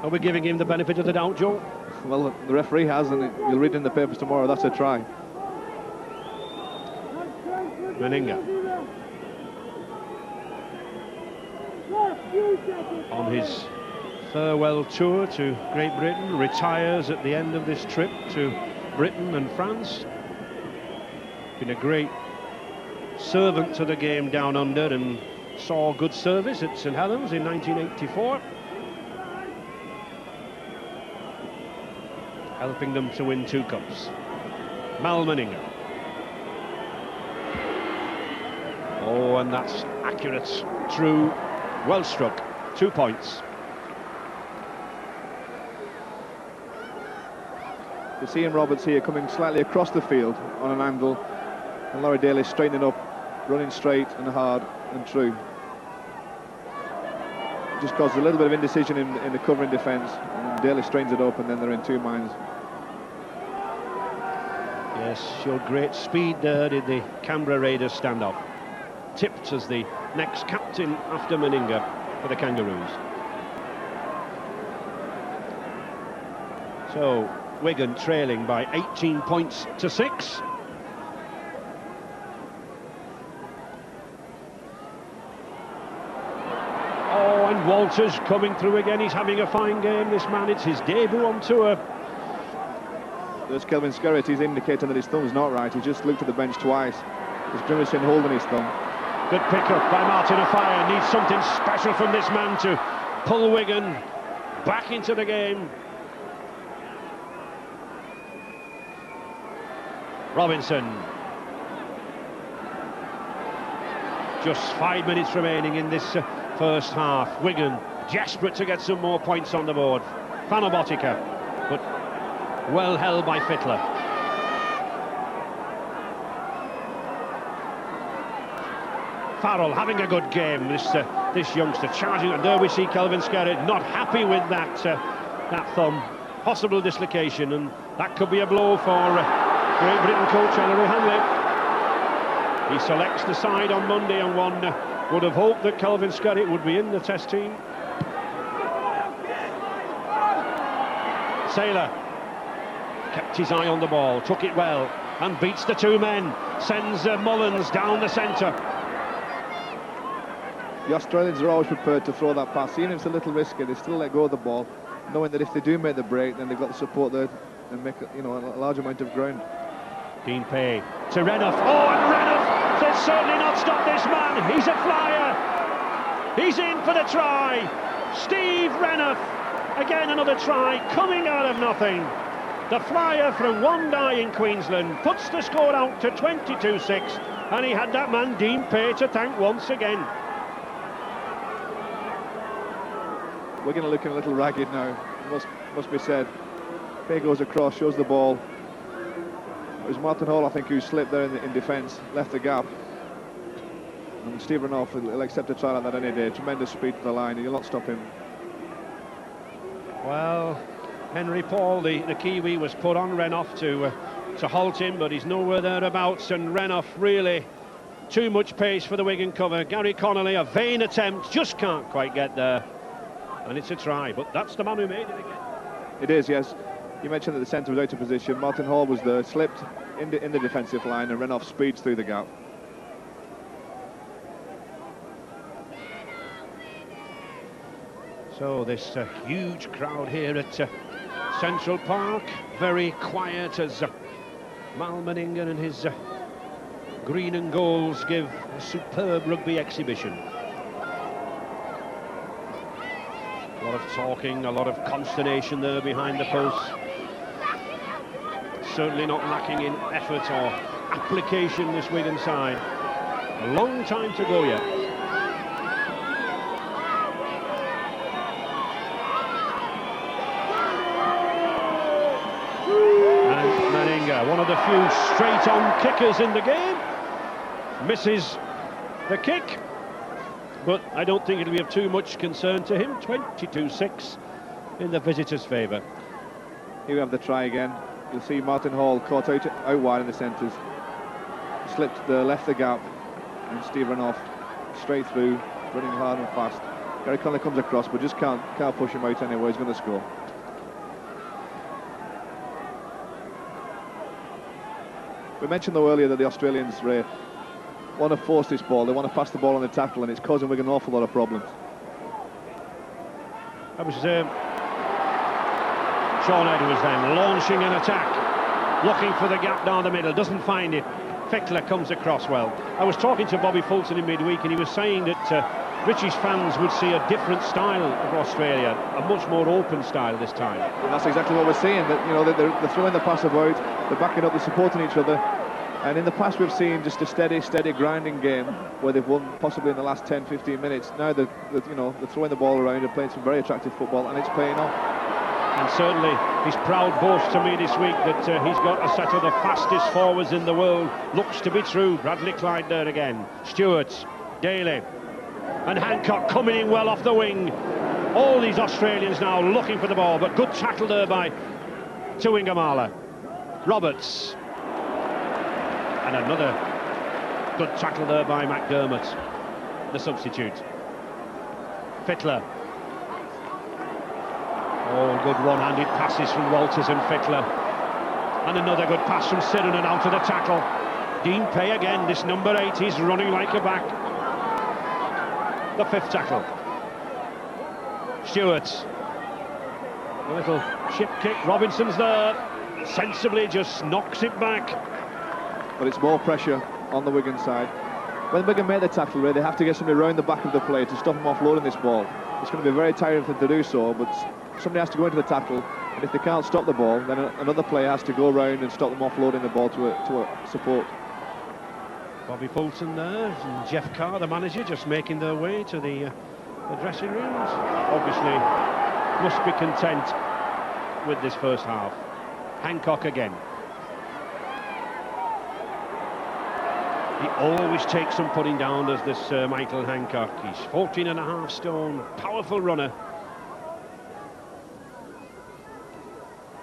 Speaker 1: Are we giving him the benefit of the doubt, Joe?
Speaker 5: Well, the referee has, and you'll read in the papers tomorrow, that's a try.
Speaker 1: Meninga. On his farewell tour to Great Britain, retires at the end of this trip to Britain and France. Been a great servant to the game down under and saw good service at St Helens in 1984, helping them to win 2 cups. Meninga. Oh, and that's accurate, true, well struck. 2 points.
Speaker 5: You see Ian Roberts here coming slightly across the field on an angle, and Laurie Daley straightening up, running straight and hard and true. Just caused a little bit of indecision in the covering defence, and Daley straightens it up, and then they're in 2 minds.
Speaker 1: Yes, showed great speed there, did the Canberra Raiders standoff. Tipped as the next captain after Meninga for the Kangaroos. So Wigan trailing by 18 points to 6. Oh, and Walters coming through again. He's having a fine game, this man. It's his debut on tour.
Speaker 5: There's Kelvin Skerrett. He's indicating that his thumb's not right. He just looked at the bench twice. He's grimacing, holding his thumb.
Speaker 1: Good pick-up by Martin Offiah. Needs something special from this man to pull Wigan back into the game. Robinson. Just 5 minutes remaining in this first half. Wigan desperate to get some more points on the board. Frano Botica, but well held by Fittler. Farrell having a good game. This youngster charging, and there we see Kelvin Skerrett not happy with that thumb. Possible dislocation, and that could be a blow for Great Britain coach Ellery Hanley. He selects the side on Monday, and one would have hoped that Kelvin Skerrett would be in the test team. Saylor kept his eye on the ball, took it well, and beats the 2 men. Sends Mullins down the centre.
Speaker 5: The Australians are always prepared to throw that pass. Even if it's a little risky, they still let go of the ball, knowing that if they do make the break, then they've got the support there and make a large amount of ground.
Speaker 1: Dean Pay to Renouf. Oh, and Renouf says certainly not stop this man. He's a flyer. He's in for the try. Steve Renouf. Again another try coming out of nothing. The flyer from Wendell in Queensland puts the score out to 22-6, and he had that man Dean Pay to thank once again.
Speaker 5: Wigan are looking a little ragged now, must be said. Pay goes across, shows the ball. It was Martin Hall, I think, who slipped there in defence, left the gap. And Steve Renouf will accept a try like that any day. Tremendous speed to the line, you'll not stop him.
Speaker 1: Well, Henry Paul, the Kiwi, was put on Renouf to halt him, but he's nowhere thereabouts, and Renouf really too much pace for the Wigan cover. Gary Connolly, a vain attempt, just can't quite get there, and it's a try, but that's the man who made it again.
Speaker 5: It is, yes. You mentioned that the centre was out of position. Martin Hall was there, slipped in the defensive line, and Renouf speeds through the gap.
Speaker 1: So this huge crowd here at Central Park, very quiet as Mal Meninga and his green and golds give a superb rugby exhibition. A lot of talking, a lot of consternation there behind the posts. Certainly not lacking in effort or application, this Wigan side. A long time to go yet. And Meninga, one of the few straight-on kickers in the game, misses the kick, but I don't think it'll be of too much concern to him. 22-6 in the visitors' favour.
Speaker 5: Here we have the try again. You'll see Martin Hall caught out wide in the centres, slipped left the gap, and Steve Renouf straight through, running hard and fast. Gary Connolly comes across, but just can't push him out anyway. He's going to score. We mentioned though earlier that the Australians want to force this ball. They want to pass the ball on the tackle, and it's causing Wigan an awful lot of problems.
Speaker 1: That was Shaun Edwards then launching an attack, looking for the gap down the middle, doesn't find it. Fittler comes across well. I was talking to Bobby Fulton in midweek, and he was saying that British fans would see a different style of Australia, a much more open style this time.
Speaker 5: And that's exactly what we're seeing. That, you know, they're throwing the pass about, they're backing up, they're supporting each other. And in the past we've seen just a steady grinding game where they've won possibly in the last 10-15 minutes. Now they're throwing the ball around and playing some very attractive football, and it's paying off.
Speaker 1: And certainly his proud boast to me this week that he's got a set of the fastest forwards in the world looks to be true. Bradley Clyde there again, Stuart, Daley and Hancock coming in well off the wing. All these Australians now looking for the ball, but good tackle there by Tuigamala. Roberts. And another good tackle there by McDermott, the substitute. Fittler. Oh, good one-handed passes from Walters and Fittler. And another good pass from Sironen out of the tackle. Dean Pay again, this number 8, he's running like a back. The 5th tackle. Stuart. A little chip kick, Robinson's there. Sensibly just knocks it back.
Speaker 5: But it's more pressure on the Wigan side. When Wigan make the tackle, they have to get somebody around the back of the play to stop them offloading this ball. It's going to be very tiring for them to do so, but somebody has to go into the tackle, and if they can't stop the ball, then another player has to go around and stop them offloading the ball to a support.
Speaker 1: Bobby Fulton there, and Jeff Carr, the manager, just making their way to the dressing rooms. Obviously, must be content with this first half. Hancock again. He always takes some putting down, does this Michael Hancock. He's 14.5 stone, powerful runner.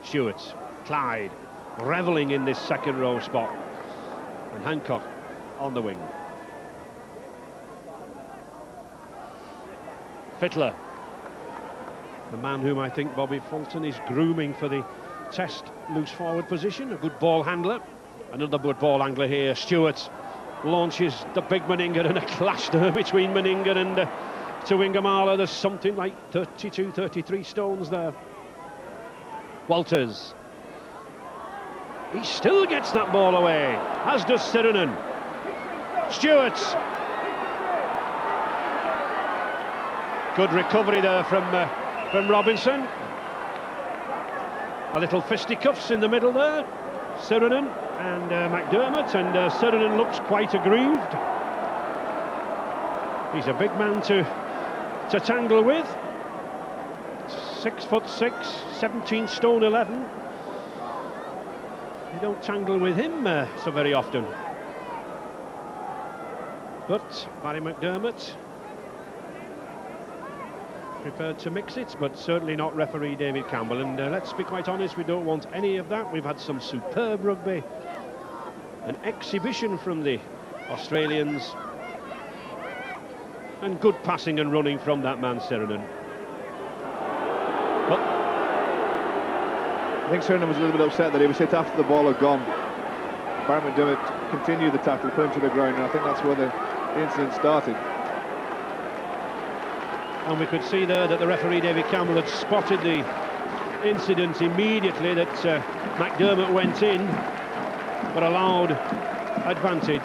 Speaker 1: Stuart, Clyde, revelling in this second row spot. And Hancock on the wing. Fittler, the man whom I think Bobby Fulton is grooming for the Test loose forward position. A good ball handler. Another good ball angler here. Stuart launches the big Meninga, and a clash there between Meninga and Tuigamala. There's something like 32, 33 stones there. Walters. He still gets that ball away, as does Sironen. Stuart. Good recovery there from Robinson. A little fisticuffs in the middle there. Sironen and McDermott, and Sironen looks quite aggrieved. He's a big man to tangle with. 6'6", 17 stone 11. You don't tangle with him so very often. But Barry McDermott prepared to mix it, but certainly not referee David Campbell. And let's be quite honest, we don't want any of that. We've had some superb rugby, an exhibition from the Australians, and good passing and running from that man Sironen. But
Speaker 5: I think Sironen was a little bit upset that he was hit after the ball had gone. Barry McDermott continued the tackle, put him to the ground, and I think that's where the incident started.
Speaker 1: And we could see there that the referee David Campbell had spotted the incident immediately, that McDermott went in but allowed advantage.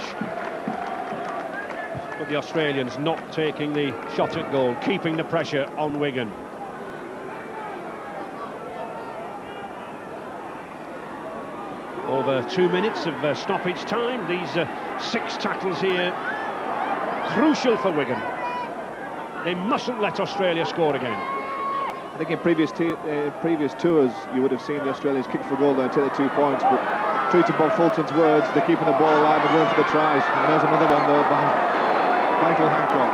Speaker 1: But the Australians not taking the shot at goal, keeping the pressure on Wigan. Over 2 minutes of stoppage time. These 6 tackles here, crucial for Wigan. They mustn't let Australia score again.
Speaker 5: I think in previous tours you would have seen the Australians kick for goal and take the 2 points, but true to Bob Fulton's words, they're keeping the ball alive and going for the tries. And there's another one though by Michael Hancock.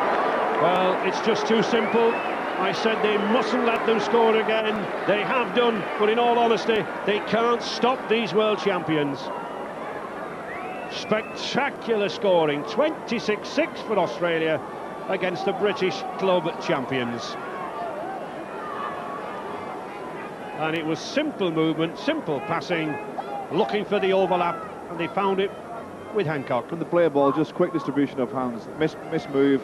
Speaker 1: Well, it's just too simple. I said they mustn't let them score again. They have done, but in all honesty, they can't stop these world champions. Spectacular scoring, 26-6 for Australia against the British club champions. And it was simple movement, simple passing, looking for the overlap, and they found it with Hancock.
Speaker 5: From the play ball, just quick distribution of hands, miss move,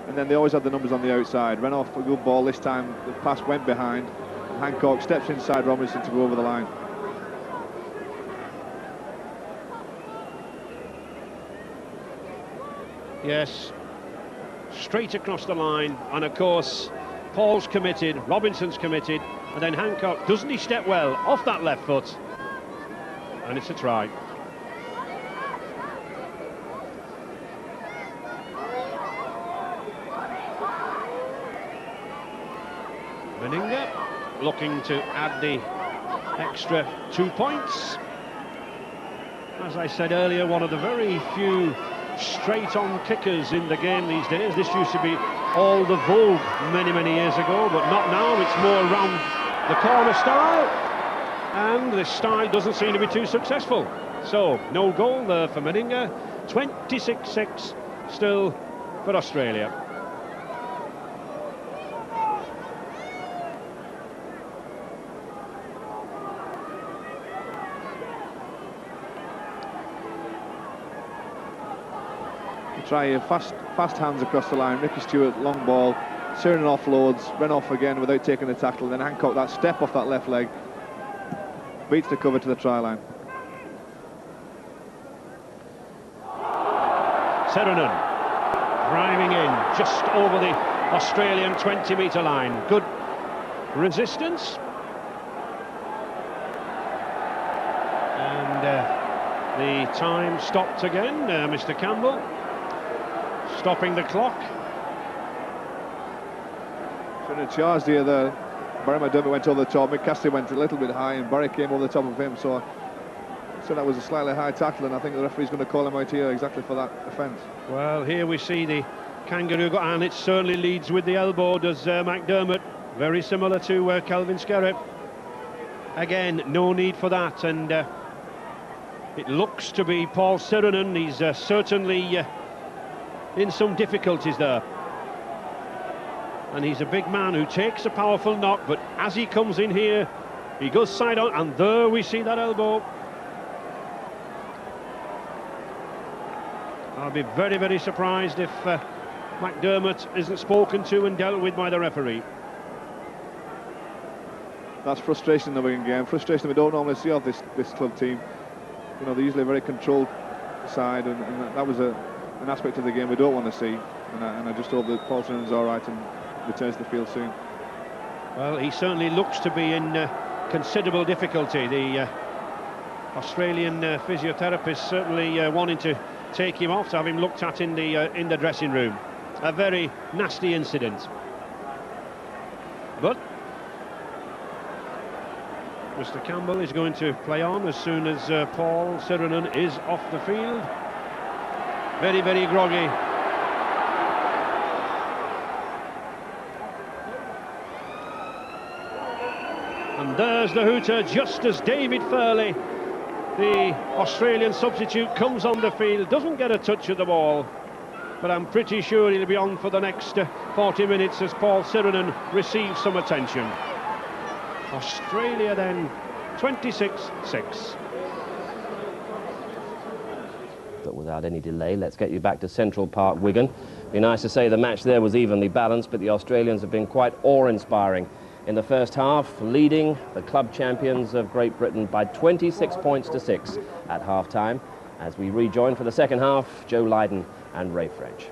Speaker 5: and then they always had the numbers on the outside. Renouf, a good ball this time, the pass went behind. Hancock steps inside Robinson to go over the line.
Speaker 1: Yes, straight across the line, and of course Paul's committed, Robinson's committed, and then Hancock, doesn't he step well off that left foot, and it's a try. Meninga looking to add the extra 2 points. As I said earlier, one of the very few straight-on kickers in the game these days. This used to be all the vogue many years ago, but not now. It's more round the corner style, and this style doesn't seem to be too successful. So no goal there for Meninga. 26-6 still for Australia.
Speaker 5: Try fast hands across the line. Ricky Stuart, long ball. Sironen offloads. Renouf again without taking the tackle. Then Hancock, that step off that left leg, beats the cover to the try line.
Speaker 1: Sironen driving in just over the Australian 20-metre line. Good resistance. And the time stopped again. Mr. Campbell stopping the clock.
Speaker 5: Should have charged here there. Barry McDermott went over the top. Mick Cassidy went a little bit high, and Barrie came over the top of him. So that was a slightly high tackle, and I think the referee's going to call him out here exactly for that offence.
Speaker 1: Well, here we see the kangaroo, and it certainly leads with the elbow, does McDermott. Very similar to Kelvin Skerrett. Again, no need for that, and it looks to be Paul Sironen. He's certainly in some difficulties there. And he's a big man who takes a powerful knock, but as he comes in here, he goes side on, and there we see that elbow. I'll be very surprised if McDermott isn't spoken to and dealt with by the referee.
Speaker 5: That's frustration in the Wigan game. Frustration we don't normally see off this club team. You know, they're usually a very controlled side, and that was an aspect of the game we don't want to see. And I just hope that Paul Sironen's all right and returns to the field soon.
Speaker 1: Well, he certainly looks to be in considerable difficulty. The Australian physiotherapist certainly wanting to take him off, to have him looked at in the dressing room. A very nasty incident. But Mr. Campbell is going to play on as soon as Paul Sironen is off the field. Very, very groggy. And there's the hooter just as David Fairleigh, the Australian substitute, comes on the field. Doesn't get a touch of the ball, but I'm pretty sure he'll be on for the next 40 minutes as Paul Sironen receives some attention. Australia then 26-6.
Speaker 6: But without any delay, let's get you back to Central Park, Wigan. Be nice to say the match there was evenly balanced, but the Australians have been quite awe-inspiring in the first half, leading the club champions of Great Britain by 26 points to 6 at half-time. As we rejoin for the second half, Joe Lydon and Ray French.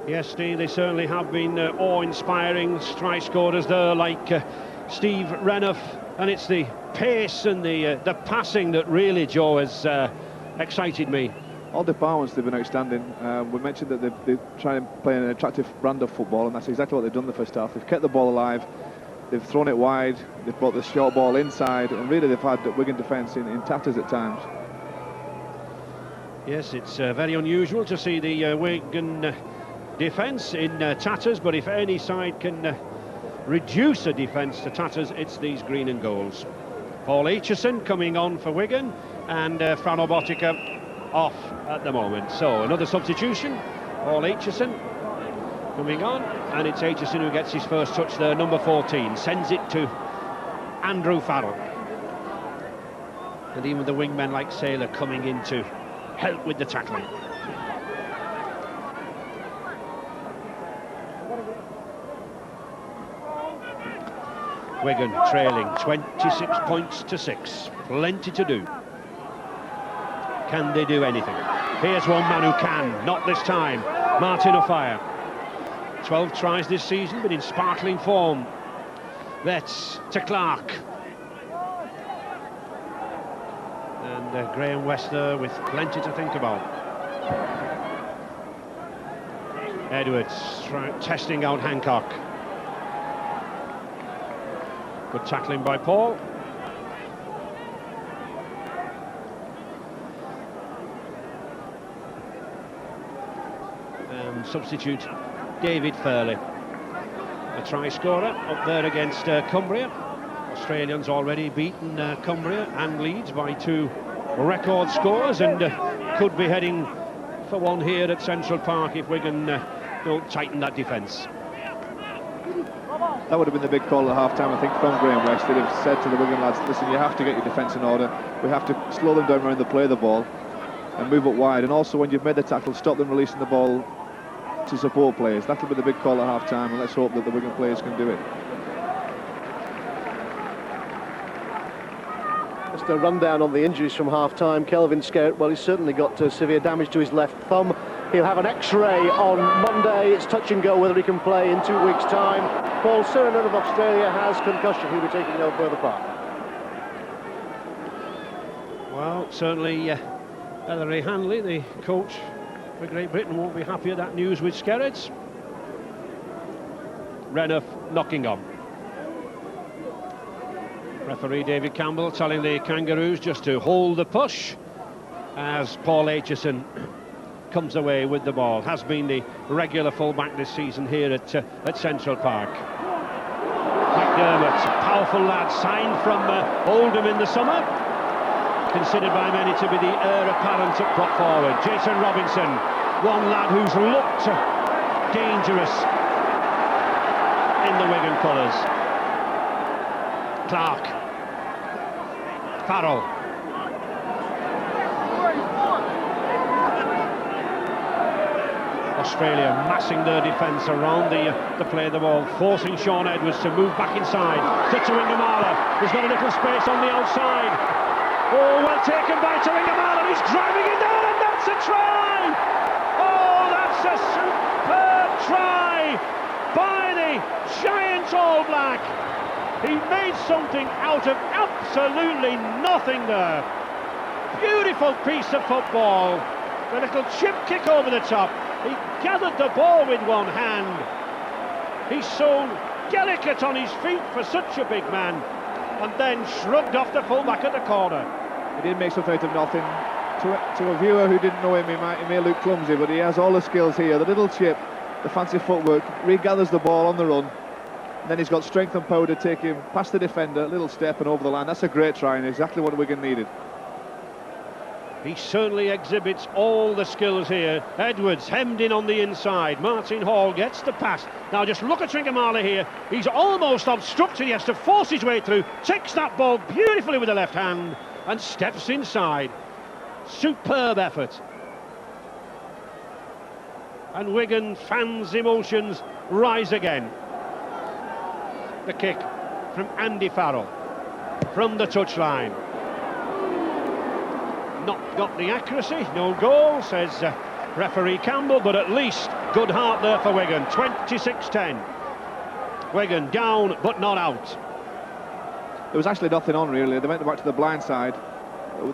Speaker 1: Yes, Steve, they certainly have been awe-inspiring strike scorers there, like Steve Renouf, and it's the pace and the passing that really, Joe, has excited me.
Speaker 5: All departments, they've been outstanding. We mentioned that they try and play an attractive brand of football, and that's exactly what they've done the first half. They've kept the ball alive, they've thrown it wide, they've brought the short ball inside, and really they've had the Wigan defence in tatters at times.
Speaker 1: Yes, it's very unusual to see the Wigan defence in tatters, but if any side can reduce a defence to tatters, it's these green and golds. Paul Atcheson coming on for Wigan, and Frano Botica off at the moment. So another substitution, Paul Atcheson coming on, and it's Atcheson who gets his first touch there, number 14, sends it to Andrew Farrell. And even the wingmen like Saylor coming in to help with the tackling. Wigan trailing 26 points to 6. Plenty to do. Can they do anything? Here's one man who can, not this time. Martin Offiah. 12 tries this season, but in sparkling form. That's to Clarke. And Graham West there with plenty to think about. Edwards testing out Hancock. Good tackling by Paul. And substitute David Fairleigh, a try scorer up there against Cumbria. Australians already beaten Cumbria and Leeds by 2 record scores, and could be heading for one here at Central Park if Wigan don't tighten that defence.
Speaker 5: That would have been the big call at half-time, I think, from Graham West. They'd have said to the Wigan lads, listen, you have to get your defence in order. We have to slow them down around the play of the ball and move up wide. And also, when you've made the tackle, stop them releasing the ball to support players. That'll be the big call at half-time, and let's hope that the Wigan players can do it.
Speaker 3: Just a rundown on the injuries from half-time. Kelvin Skerrett, well, he's certainly got severe damage to his left thumb. He'll have an X-ray on Monday. It's touch and go whether he can play in 2 weeks' time. Paul Sironen of Australia has concussion. He'll be taking no further part.
Speaker 1: Well, certainly Ellery Hanley, the coach for Great Britain, won't be happy at that news with Skerrett. Renouf knocking on. Referee David Campbell telling the Kangaroos just to hold the push as Paul Atcheson comes away with the ball. Has been the regular fullback this season here at Central Park. McDermott, a powerful lad, signed from Oldham in the summer. Considered by many to be the heir apparent at prop forward. Jason Robinson, one lad who's looked dangerous in the Wigan colours. Clarke. Farrell. Australia massing their defence around the play of the ball, forcing Shaun Edwards to move back inside. To Tuigamala. He's got a little space on the outside. Oh, well taken by Tuigamala. He's driving it down, and that's a try! Oh, that's a superb try by the giant All Black. He made something out of absolutely nothing there. Beautiful piece of football. A little chip kick over the top. He gathered the ball with one hand. He's so delicate on his feet for such a big man. and then shrugged off the full-back at the corner.
Speaker 5: He did make something out of nothing. To a viewer who didn't know him, he may look clumsy, but he has all the skills here. The little chip, the fancy footwork, regathers the ball on the run, and then he's got strength and power to take him past the defender, little step and over the line. That's a great try and exactly what Wigan needed.
Speaker 1: He certainly exhibits all the skills here. Edwards hemmed in on the inside. Martin Hall gets the pass. Now just look at Tuigamala here. He's almost obstructed. He has to force his way through. Takes that ball beautifully with the left hand and steps inside. Superb effort. And Wigan fans' emotions rise again. The kick from Andy Farrell from the touchline. Not got the accuracy, no goal, says referee Campbell, but at least good heart there for Wigan. 26-10. Wigan down but not out.
Speaker 5: There was actually nothing on really. They went back to the blind side.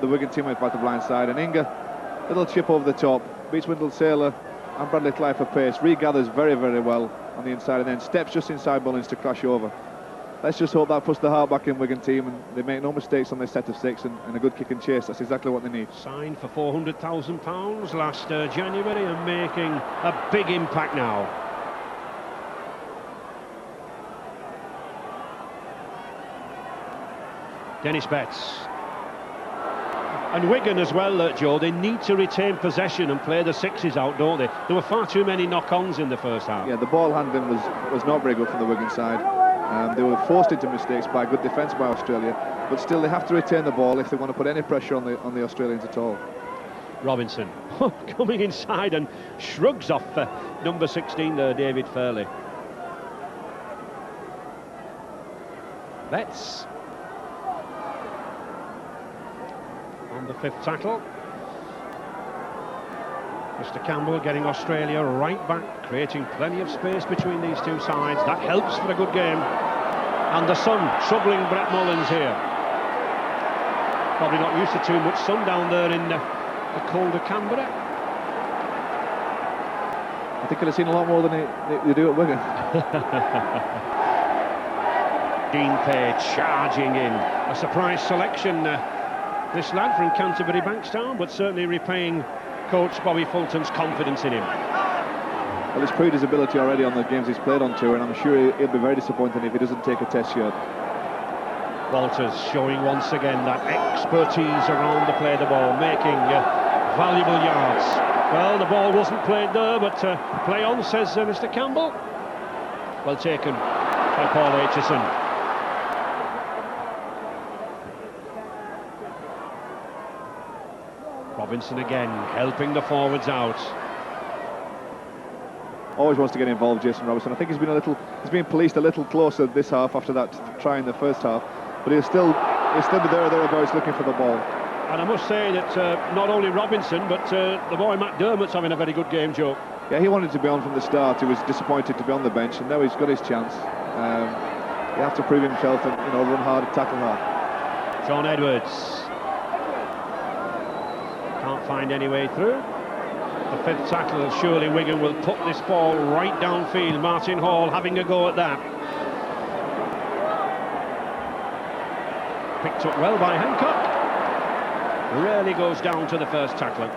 Speaker 5: The Wigan team went back to the blind side, and Inga, little chip over the top, beats Wendell Sailor and Bradley Clyde for pace, regathers very, very well on the inside, and then steps just inside Mullins to crash over. Let's just hope that puts the heart back in Wigan team and they make no mistakes on this set of six, and a good kick and chase. That's exactly what they need.
Speaker 1: Signed for £400,000 last January and making a big impact now. Denis Betts. And Wigan as well, Joe, they need to retain possession and play the sixes out, don't they? There were far too many knock-ons in the first half.
Speaker 5: Yeah, the ball handling was not very good from the Wigan side. They were forced into mistakes by good defence by Australia, but still they have to retain the ball if they want to put any pressure on the Australians at all.
Speaker 1: Robinson coming inside and shrugs off number 16 there, David Fairleigh. Betts on the fifth tackle. Mr. Campbell getting Australia right back, creating plenty of space between these two sides. That helps for a good game. And the sun troubling Brett Mullins here. Probably not used to too much sun down there in the colder Canberra.
Speaker 5: I think he'll have seen a lot more than they do at Wigan.
Speaker 1: Dean Page charging in. A surprise selection, this lad from Canterbury Bankstown, but certainly repaying coach Bobby Fulton's confidence in him.
Speaker 5: Well, he's proved his ability already on the games he's played on tour, and I'm sure he'll be very disappointed if he doesn't take a test shirt.
Speaker 1: Walters showing once again that expertise around the play of the ball, making valuable yards. Well, the ball wasn't played there, but play on, says Mr. Campbell. Well taken by Paul Atcheson. Robinson again, helping the forwards out.
Speaker 5: Always wants to get involved, Jason Robinson. I think he's been policed a little closer this half after that try in the first half, but he'll still be there or thereabouts looking for the ball.
Speaker 1: And I must say that not only Robinson, but the boy Matt Dermott's having a very good game, Joe.
Speaker 5: Yeah, he wanted to be on from the start. He was disappointed to be on the bench, and now he's got his chance. He has to prove himself and run hard, tackle hard.
Speaker 1: Shaun Edwards can't find any way through. The fifth tackle, surely Wigan will put this ball right downfield. Martin Hall having a go at that. Picked up well by Hancock. Rarely goes down to the first tackler.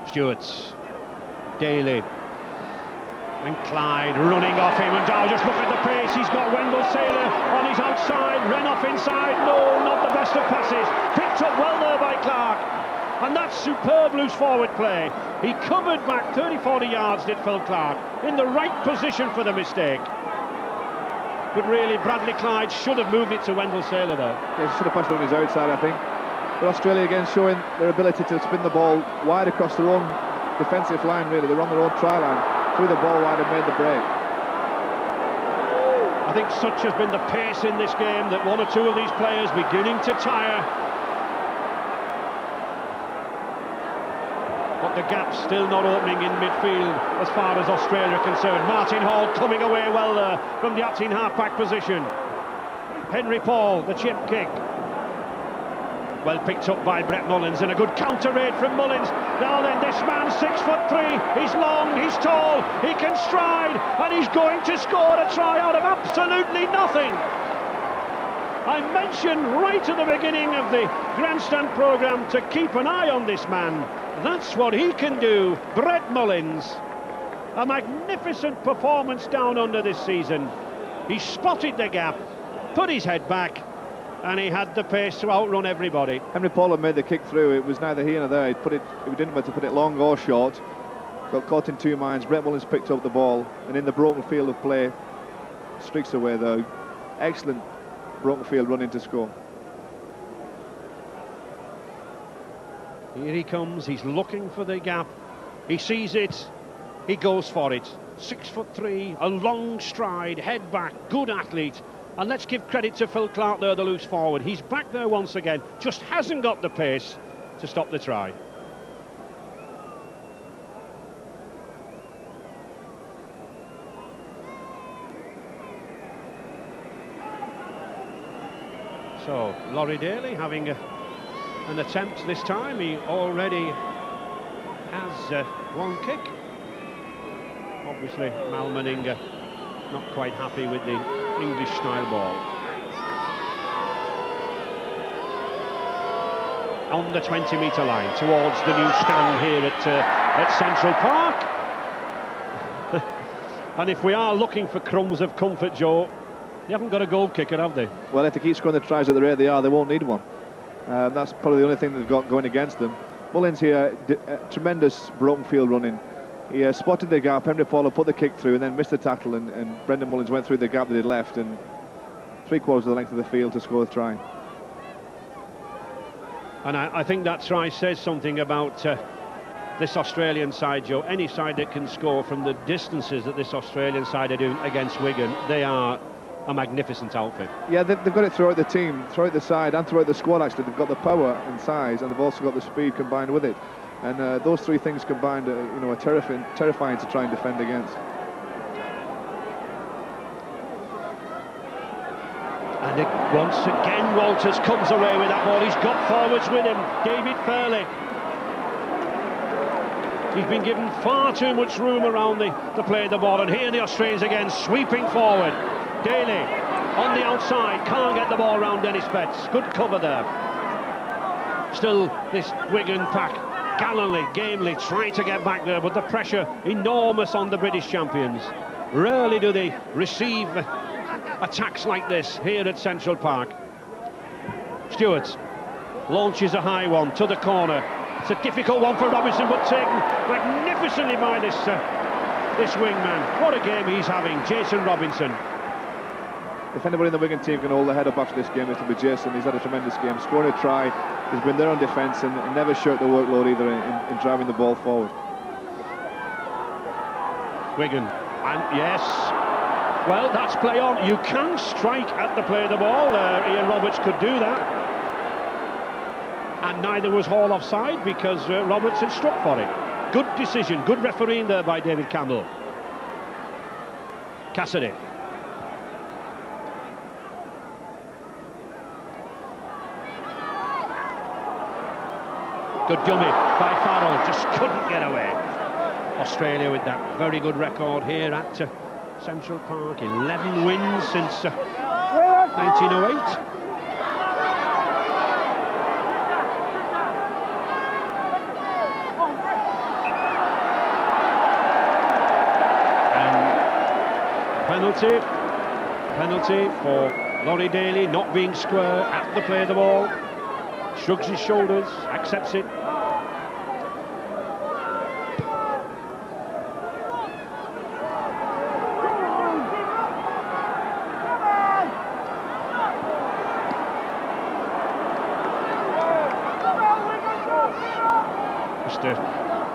Speaker 1: Stuart, Daley and Clyde running off him, and now just look at the pace. He's got Wendell Sailor on his outside, Renouf inside. No, not the best of passes. Picked up well there by Clarke, and that's superb loose forward play. He covered back 30-40 yards, did Phil Clarke, in the right position for the mistake. But really, Bradley Clyde should have moved it to Wendell Sailor there.
Speaker 5: Yeah, he should have passed it on his outside, I think. But Australia again showing their ability to spin the ball wide across their own defensive line, really. They're on their own try line. Threw the ball wide and made the break.
Speaker 1: I think such has been the pace in this game that one or two of these players beginning to tire. But the gap's still not opening in midfield as far as Australia are concerned. Martin Hall coming away well there from the Atcheson half-back position. Henry Paul, the chip kick. Well picked up by Brett Mullins, and a good counter raid from Mullins. Now then, this man, 6'3", he's long, he's tall, he can stride, and he's going to score a try out of absolutely nothing. I mentioned right at the beginning of the grandstand programme to keep an eye on this man. That's what he can do, Brett Mullins. A magnificent performance down under this season. He spotted the gap, put his head back, and he had the pace to outrun everybody.
Speaker 5: Henry Pollard made the kick through. It was neither here nor there. He didn't want to put it long or short. Got caught in two minds. Brett Mullins picked up the ball, and in the broken field of play, streaks away though. Excellent broken field running to score.
Speaker 1: Here he comes. He's looking for the gap. He sees it. He goes for it. 6'3", a long stride, head back, good athlete. And let's give credit to Phil Clarke there, the loose forward. He's back there once again, just hasn't got the pace to stop the try. So, Laurie Daley having an attempt this time. He already has one kick. Obviously, Meninga not quite happy with the English style ball. On the 20-metre line towards the new stand here at Central Park. And if we are looking for crumbs of comfort, Joe, they haven't got a goal kicker, have they?
Speaker 5: Well, if they keep scoring the tries at the rate they are, they won't need one. That's probably the only thing they've got going against them. Mullins here, tremendous broken field running. He spotted the gap, Henry Pollard put the kick through and then missed the tackle, and Brendan Mullins went through the gap that he'd left and 3/4 of the length of the field to score the try.
Speaker 1: And I think that try says something about this Australian side, Joe. Any side that can score from the distances that this Australian side are doing against Wigan, they are a magnificent outfit.
Speaker 5: Yeah, they've got it throughout the team, throughout the side and throughout the squad actually. They've got the power and size, and they've also got the speed combined with it. And those three things combined, are terrifying to try and defend against.
Speaker 1: And once again, Walters comes away with that ball. He's got forwards with him, David Fairleigh. He's been given far too much room around the play of the ball, and here the Australians again sweeping forward. Daley on the outside, can't get the ball round Denis. Good cover there. Still this Wigan pack gallantly, gamely trying to get back there, but the pressure enormous on the British champions. Rarely do they receive attacks like this here at Central Park. Stuart launches a high one to the corner. It's a difficult one for Robinson, but taken magnificently by this wingman. What a game he's having, Jason Robinson.
Speaker 5: If anybody in the Wigan team can hold their head up after this game, it'll be Jason. He's had a tremendous game, scoring a try. He's been there on defence and never shirked the workload either in driving the ball forward.
Speaker 1: Wigan, and yes, well, that's play on. You can strike at the play of the ball. Ian Roberts could do that. And neither was Hall offside because Roberts had struck for it. Good decision, good refereeing there by David Campbell. Cassidy. Good dummy by Farrell, just couldn't get away. Australia with that very good record here at Central Park. 11 wins since 1908. Penalty for Laurie Daley, not being square at the play of the ball. Shrugs his shoulders, accepts it. Mr.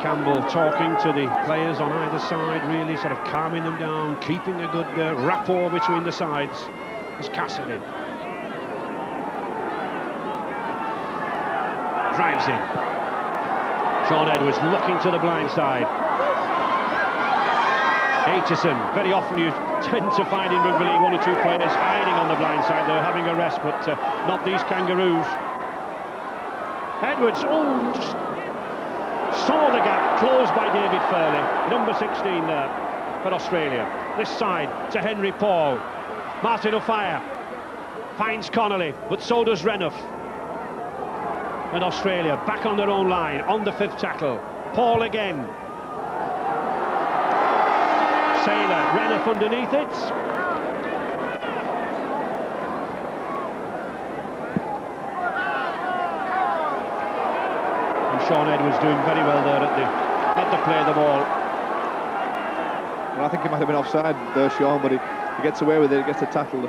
Speaker 1: Campbell talking to the players on either side, really sort of calming them down, keeping a good rapport between the sides. It's Cassidy. Drives in. Shaun Edwards looking to the blind side. Atcheson, very often you tend to find in rugby league one or two players hiding on the blind side. They're having a rest, but not these Kangaroos. Edwards, just saw the gap closed by David Fairleigh, number 16 there for Australia. This side to Henry Paul. Martin Offiah finds Connolly, but so does Renouf. And Australia back on their own line, on the 5th tackle. Paul again. Sailor, Renouf underneath it. And Shaun Edwards doing very well there at the play of the ball.
Speaker 5: Well, I think he might have been offside there, Shaun, but he gets away with it, he gets the tackle.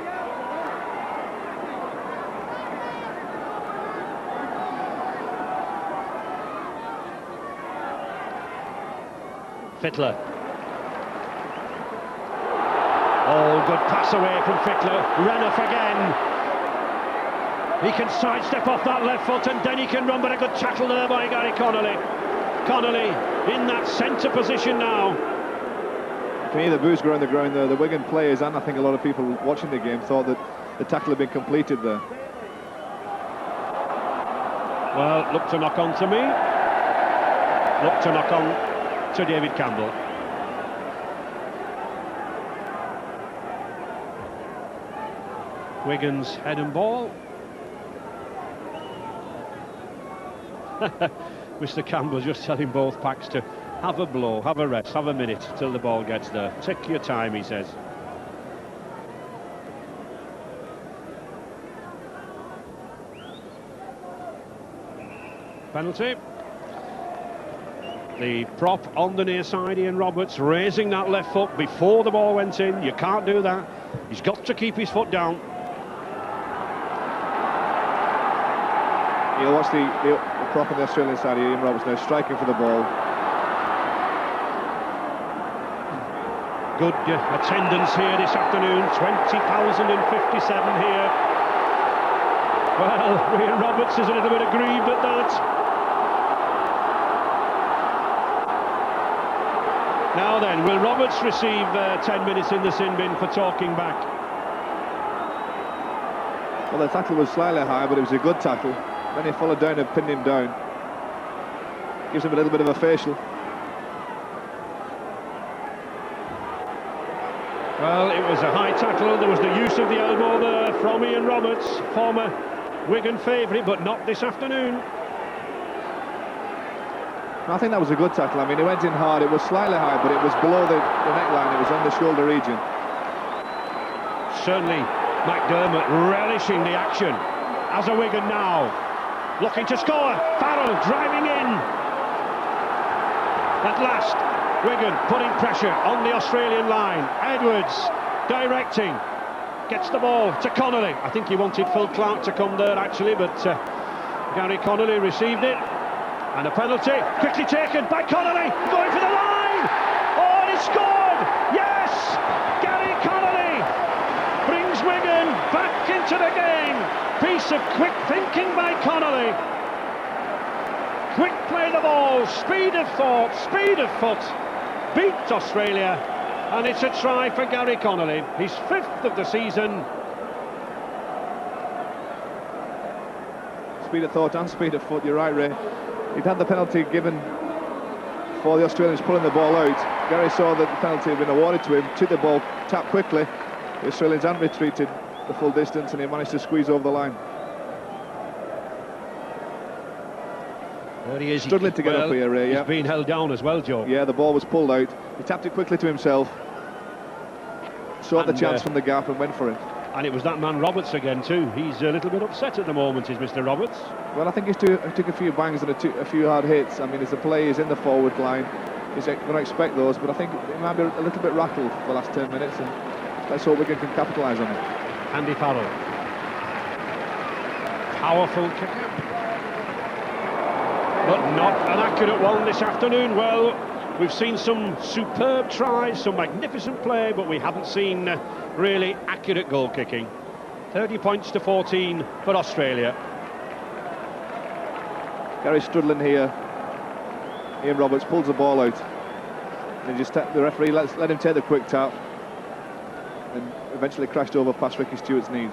Speaker 1: Fittler. Oh, good pass away from Fittler. Renouf again. He can sidestep off that left foot and then he can run, but a good tackle there by Gary Connolly. Connolly in that centre position now.
Speaker 5: You can hear the boos go around the ground there. The Wigan players and I think a lot of people watching the game thought that the tackle had been completed there.
Speaker 1: Well, look to knock on to me. Look to knock on to David Campbell. Wigan's head and ball. Mr. Campbell just telling both packs to have a blow, have a rest, have a minute till the ball gets there. Take your time, he says. Penalty. The prop on the near side, Ian Roberts, raising that left foot before the ball went in. You can't do that. He's got to keep his foot down.
Speaker 5: You'll watch the prop on the Australian side, Ian Roberts now striking for the ball.
Speaker 1: Good attendance here this afternoon, 20,057 here. Well, Ian Roberts is a little bit aggrieved at that. Now then, will Roberts receive 10 minutes in the sin bin for talking back?
Speaker 5: Well, the tackle was slightly high, but it was a good tackle. Then he followed down and pinned him down. Gives him a little bit of a facial.
Speaker 1: Well, it was a high tackle. There was the use of the elbow there from Ian Roberts, former Wigan favourite, but not this afternoon.
Speaker 5: I think that was a good tackle. I mean, it went in hard. It was slightly high, but it was below the neckline. It was on the shoulder region.
Speaker 1: Certainly, McDermott relishing the action. As a Wigan now, looking to score. Farrell driving in. At last, Wigan putting pressure on the Australian line. Edwards directing. Gets the ball to Connolly. I think he wanted Phil Clarke to come there, actually, but Gary Connolly received it. And a penalty, quickly taken by Connolly, going for the line! Oh, and he scored! Yes! Gary Connolly brings Wigan back into the game. Piece of quick thinking by Connolly. Quick play the ball, speed of thought, speed of foot. Beat Australia, and it's a try for Gary Connolly, his 5th of the season.
Speaker 5: Speed of thought and speed of foot, you're right, Ray. He'd had the penalty given for the Australians pulling the ball out. Gary saw that the penalty had been awarded to him, took the ball, tapped quickly. The Australians hadn't retreated the full distance and he managed to squeeze over the line.
Speaker 1: There he is.
Speaker 5: Struggling to get up here, Ray.
Speaker 1: He's been held down as well, Joe.
Speaker 5: Yeah, the ball was pulled out. He tapped it quickly to himself, saw the chance from the gap and went for it.
Speaker 1: And it was that man Roberts again too. He's a little bit upset at the moment, is Mr. Roberts.
Speaker 5: Well, I think he took a few bangs and a few hard hits. I mean, as the play is in the forward line, he's going to expect those, but I think he might be a little bit rattled for the last 10 minutes, and let's hope Wigan can capitalise on it.
Speaker 1: Andy Farrell. Powerful kicker. But not an accurate one this afternoon. Well, we've seen some superb tries, some magnificent play, but we haven't seen really accurate goal kicking. 30 points to 14 for Australia.
Speaker 5: Gary struggling here. Ian Roberts pulls the ball out. And the referee let him take the quick tap. And eventually crashed over past Ricky Stuart's knees.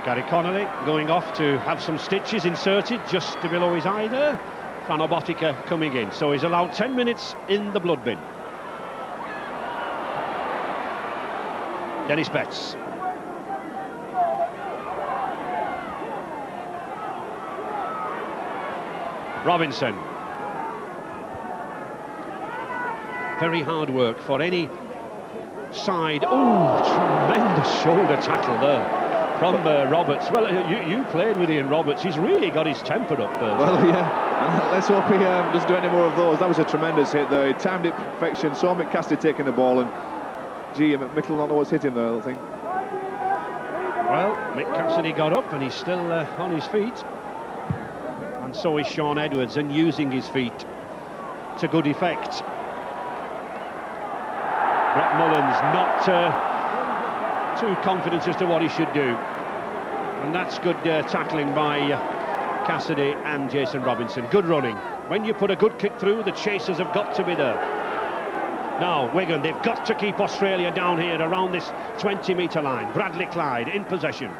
Speaker 1: Gary Connolly going off to have some stitches inserted just below his eye there. Frano Botica coming in, so he's allowed 10 minutes in the blood bin. Denis Betts. Robinson. Very hard work for any side. Oh, tremendous shoulder tackle there from Roberts. Well, you played with Ian Roberts. He's really got his temper up there.
Speaker 5: Well, yeah, and let's hope he doesn't do any more of those. That was a tremendous hit there. He timed it perfection. Saw Mick Cassidy taking the ball, and gee, Mick will not know what's hit him there, I don't think.
Speaker 1: Well, Mick Cassidy got up and he's still on his feet. And so is Shaun Edwards, and using his feet to good effect. Brett Mullins not too confident as to what he should do. And that's good tackling by Cassidy and Jason Robinson. Good running. When you put a good kick through, the chasers have got to be there. Now, Wigan, they've got to keep Australia down here around this 20-metre line. Bradley Clyde in possession.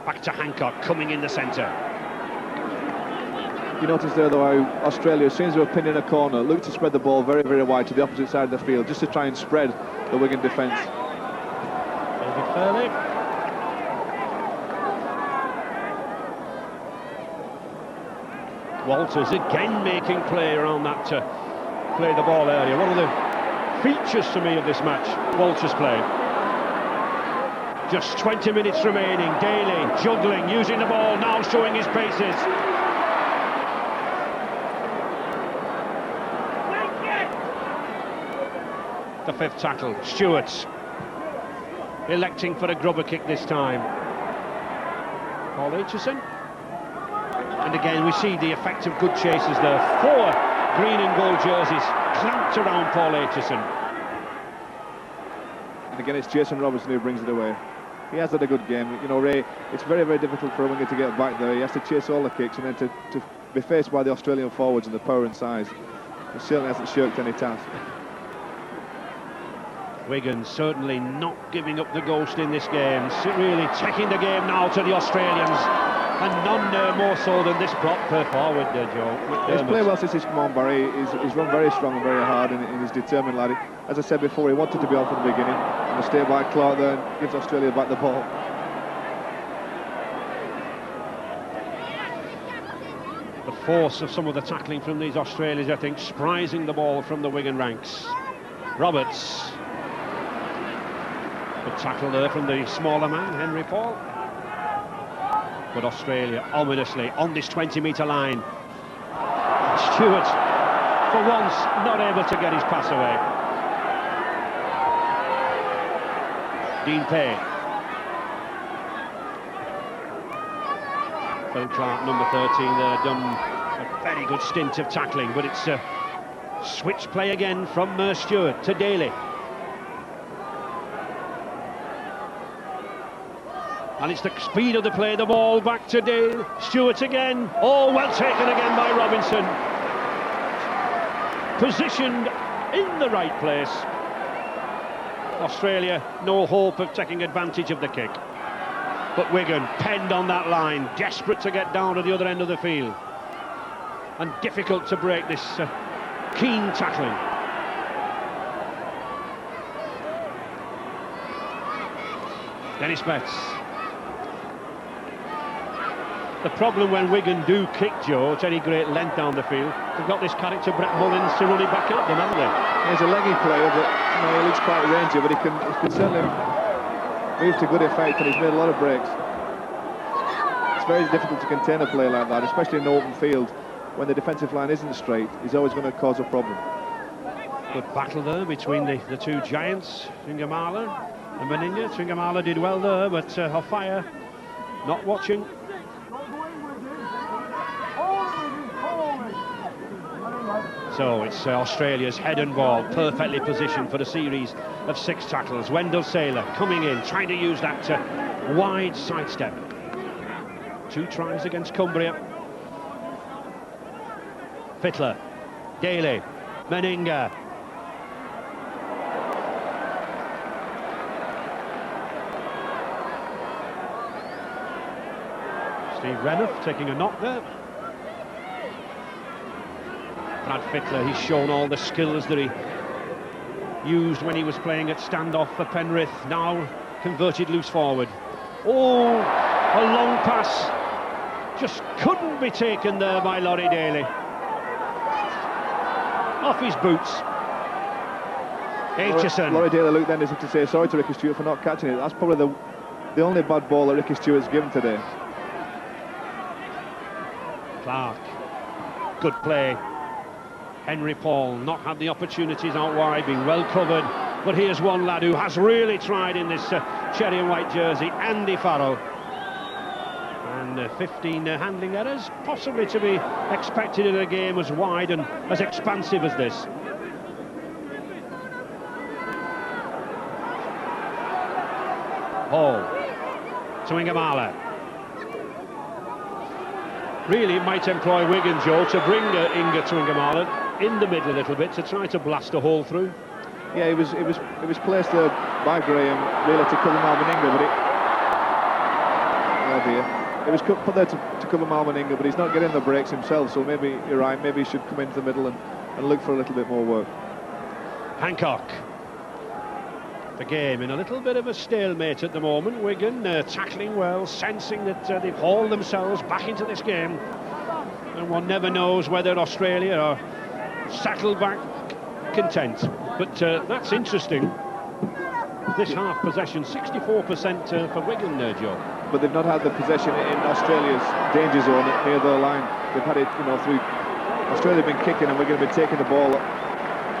Speaker 1: Back to Hancock, coming in the centre.
Speaker 5: You notice there, though, how Australia, as soon as they were pinned in a corner, looked to spread the ball very, very wide to the opposite side of the field, just to try and spread the Wigan defence.
Speaker 1: Fairleigh. Walters again making play around that play the ball area. One of the features to me of this match, Walters' play. Just 20 minutes remaining. Daley juggling, using the ball, now showing his paces. The fifth tackle, Stuart electing for a grubber kick this time. Atcheson. And again we see the effect of good chases there. 4 green and gold jerseys clamped around Atcheson.
Speaker 5: And again it's Jason Robinson who brings it away. He has had a good game. You know, Ray, it's very, very difficult for a winger to get back there. He has to chase all the kicks, and then to be faced by the Australian forwards and the power and size. He certainly hasn't shirked any task.
Speaker 1: Wigan certainly not giving up the ghost in this game, really taking the game now to the Australians, and none more so than this prop forward there, Joe.
Speaker 5: He's played well since he's come on, Barrie. He's run very strong and very hard, and he's determined, laddie. As I said before, he wanted to be on from the beginning, and to stay by Clarke there and gives Australia back the ball.
Speaker 1: The force of some of the tackling from these Australians, I think, surprising the ball from the Wigan ranks. Roberts. Good tackle there from the smaller man, Henry Paul. But Australia ominously on this 20-metre line. Stuart, for once, not able to get his pass away. Dean Pay. Phil Clarke, number 13 there, done a very good stint of tackling, but it's a switch play again from Stuart to Daley. And it's the speed of the play, the ball back to Daley. Stuart again. Oh, well taken again by Robinson. Positioned in the right place. Australia, no hope of taking advantage of the kick. But Wigan penned on that line, desperate to get down to the other end of the field. And difficult to break this keen tackling. Denis Betts. The problem when Wigan do kick, Joe, at any great length down the field, they've got this character, Brett Mullins, to run it back at them, haven't they?
Speaker 5: He's a leggy player, but he looks quite rangy, but he can certainly move to good effect, and he's made a lot of breaks. It's very difficult to contain a player like that, especially in the open field. When the defensive line isn't straight, he's always going to cause a problem.
Speaker 1: Good battle there between the two giants, Tuigamala and Meninga. Tuigamala did well there, but Offiah not watching. So it's Australia's head and ball, perfectly positioned for a series of 6 tackles. Wendell Sailor coming in, trying to use that wide sidestep. 2 tries against Cumbria. Fittler, Daley, Meninga. Steve Renouf taking a knock there. Brad Fittler, he's shown all the skills that he used when he was playing at standoff for Penrith, now converted loose forward. Oh, a long pass, just couldn't be taken there by Laurie Daley. Off his boots. Atcheson.
Speaker 5: Laurie Daley looked then as if to say sorry to Ricky Stuart for not catching it. That's probably the only bad ball that Ricky Stuart's given today.
Speaker 1: Clarke, good play. Henry Paul not had the opportunities out wide, being well covered, but here's one lad who has really tried in this cherry and white jersey, Andy Farrell. And 15 handling errors, possibly to be expected in a game as wide and as expansive as this. Hall, Tuigamala. Really, it might employ Wigan, Joe, to bring Inga Tuigamala in the middle a little bit to try to blast a hole through.
Speaker 5: Yeah, it was placed there by Graham really to cover Meninga, but oh dear, it was put there to cover Meninga, but he's not getting the breaks himself. So maybe you're right. Maybe he should come into the middle and look for a little bit more work.
Speaker 1: Hancock. The game in a little bit of a stalemate at the moment. Wigan tackling well, sensing that they've hauled themselves back into this game, and one never knows whether Australia are settled back content. But that's interesting. This half possession, 64% for Wigan, Joe.
Speaker 5: But they've not had the possession in Australia's danger zone near their line. They've had it, through Australia been kicking and Wigan have been taking the ball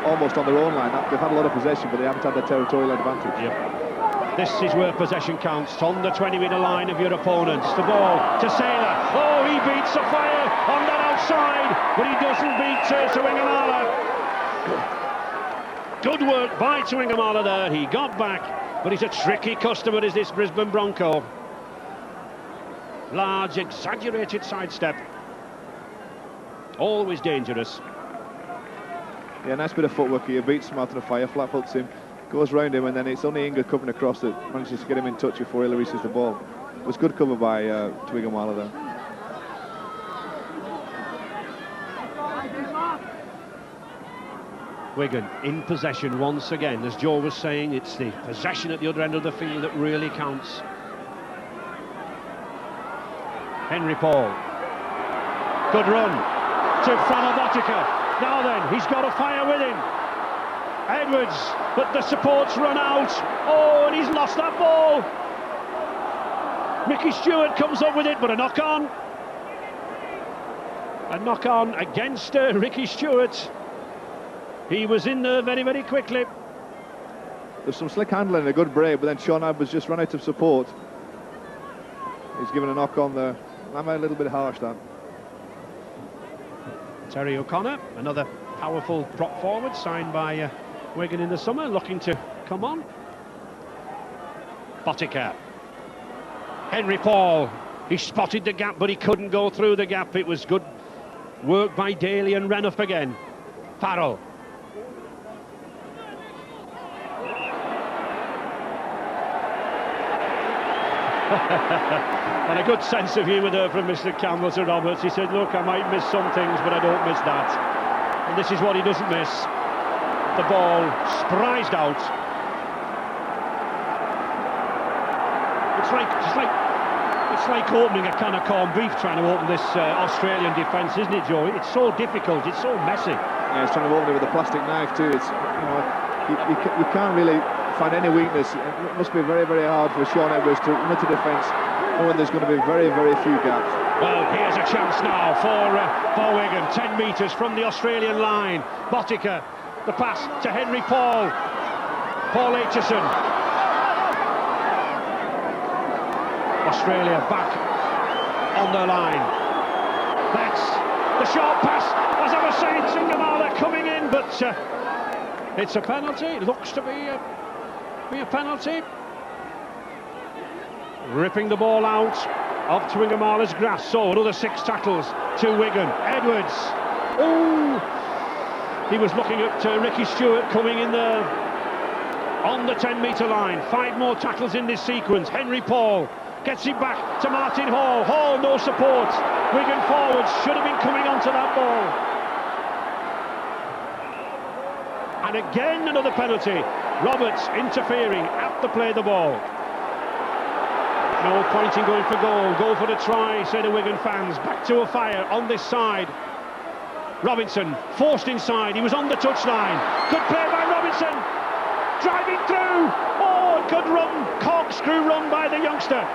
Speaker 5: almost on their own line. They've had a lot of possession, but they haven't had the territorial advantage.
Speaker 1: Yep. This is where possession counts, on the 20-metre line of your opponents. The ball to Sailor. Oh, he beats Offiah on that outside, but he doesn't beat Tuigamala. Good work by Tuigamala there. He got back, but he's a tricky customer, is this Brisbane Bronco. Large, exaggerated sidestep. Always dangerous.
Speaker 5: Yeah, nice bit of footwork here. Beats him out of the fire, flat foots him, goes round him, and then it's only Inga coming across that manages to get him in touch before he releases the ball. It was good cover by Tuigamala there.
Speaker 1: Wigan in possession once again. As Joe was saying, it's the possession at the other end of the field that really counts. Henry Paul. Good run to Frano Botica. Now then, he's got Offiah with him. Edwards, but the support's run out. Oh, and he's lost that ball. Ricky Stuart comes up with it, but a knock-on. A knock-on against Ricky Stuart. He was in there very, very quickly.
Speaker 5: There's some slick handling and a good break, but then Shaun was just run out of support. He's given a knock-on there. I'm a little bit harsh, that.
Speaker 1: Terry O'Connor, another powerful prop forward signed by Wigan in the summer, looking to come on. Botica. Henry Paul, he spotted the gap, but he couldn't go through the gap. It was good work by Daley and Renouf again. Farrell. And a good sense of humour there from Mr. Campbell to Roberts. He said, look, I might miss some things, but I don't miss that. And this is what he doesn't miss. The ball sprised out. It's like opening a can of corned beef, trying to open this Australian defence, isn't it, Joe? It's so difficult, it's so messy.
Speaker 5: Yeah, he's trying to open it with a plastic knife too. It's, you can't really find any weakness. It must be very, very hard for Shaun Edwards to run into defence knowing there's going to be very, very few gaps.
Speaker 1: Well, here's a chance now for Wigan. 10 metres from the Australian line. Botica, the pass to Henry Paul. Paul Atcheson. Australia back on their line. That's the short pass. As I was saying, Tuigamala coming in, but it's a penalty. It looks to be a penalty. Ripping the ball out of Tuigamala's grasp. So another 6 tackles to Wigan. Edwards. Oh, he was looking at Ricky Stuart coming in there on the 10-metre line. 5 more tackles in this sequence. Henry Paul Gets it back to Martin Hall. Hall, no support. Wigan forwards should have been coming onto that ball. And again another penalty. Roberts interfering at the play the ball. No point in going for goal. Go for the try, say the Wigan fans. Back to Offiah on this side. Robinson forced inside. He was on the touchline. Good play by Robinson. Driving through. Oh, good run. Corkscrew run by the youngster.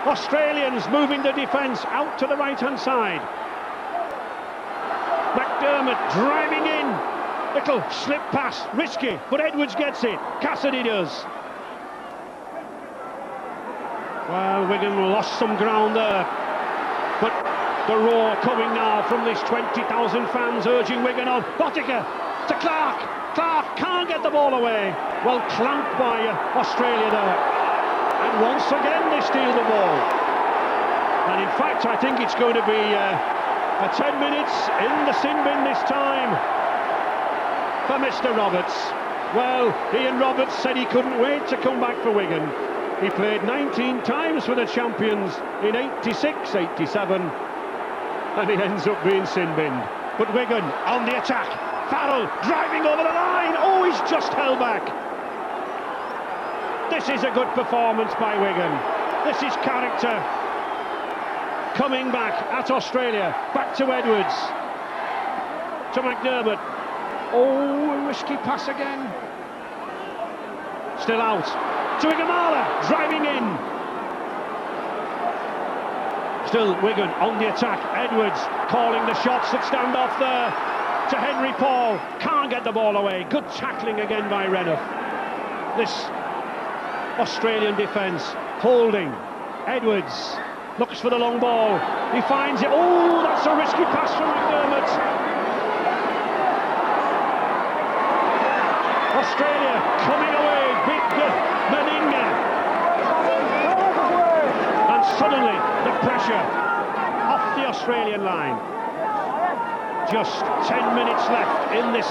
Speaker 1: Australians moving the defence out to the right-hand side. McDermott driving in. Little slip pass, risky, but Edwards gets it. Cassidy does. Well, Wigan lost some ground there. But the roar coming now from these 20,000 fans urging Wigan on. Botica to Clarke. Clarke can't get the ball away. Well clamped by Australia there. And once again they steal the ball. And in fact I think it's going to be a 10 minutes in the sin bin this time for Mr. Roberts. Well, Ian Roberts said he couldn't wait to come back for Wigan. He played 19 times for the champions in 86, 87, and he ends up being sin binned. But Wigan on the attack. Farrell driving over the line. Oh, he's just held back. This is a good performance by Wigan. This is character. Coming back at Australia. Back to Edwards. To McDermott. Oh, a risky pass again. Still out. Tuigamala driving in. Still Wigan on the attack. Edwards calling the shots that stand off there. To Henry Paul. Can't get the ball away. Good tackling again by Renouf. This Australian defence holding. Edwards looks for the long ball. He finds it. Oh, that's a risky pass from McDermott. Australia coming away. Big Meninga. And suddenly the pressure off the Australian line. Just 10 minutes left in this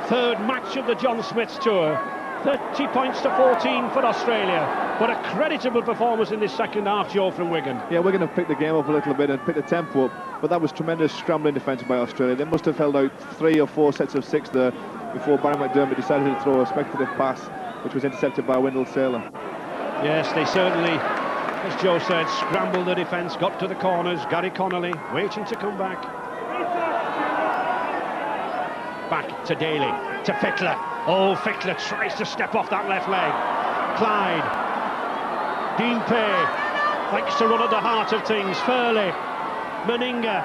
Speaker 1: third match of the John Smith's tour. 30 points to 14 for Australia, but a creditable performance in this second half, Joe, from Wigan.
Speaker 5: Yeah, Wigan have picked the game up a little bit and picked the tempo up, but that was tremendous scrambling defence by Australia. They must have held out 3 or 4 sets of 6 there before Barrie McDermott decided to throw a speculative pass, which was intercepted by Wendell Sailor.
Speaker 1: Yes, they certainly, as Joe said, scrambled the defence, got to the corners. Gary Connolly waiting to come back. Back to Daley, to Fittler. Oh, Fittler tries to step off that left leg. Clyde. Dean Pay likes to run at the heart of things. Fairleigh. Meninga.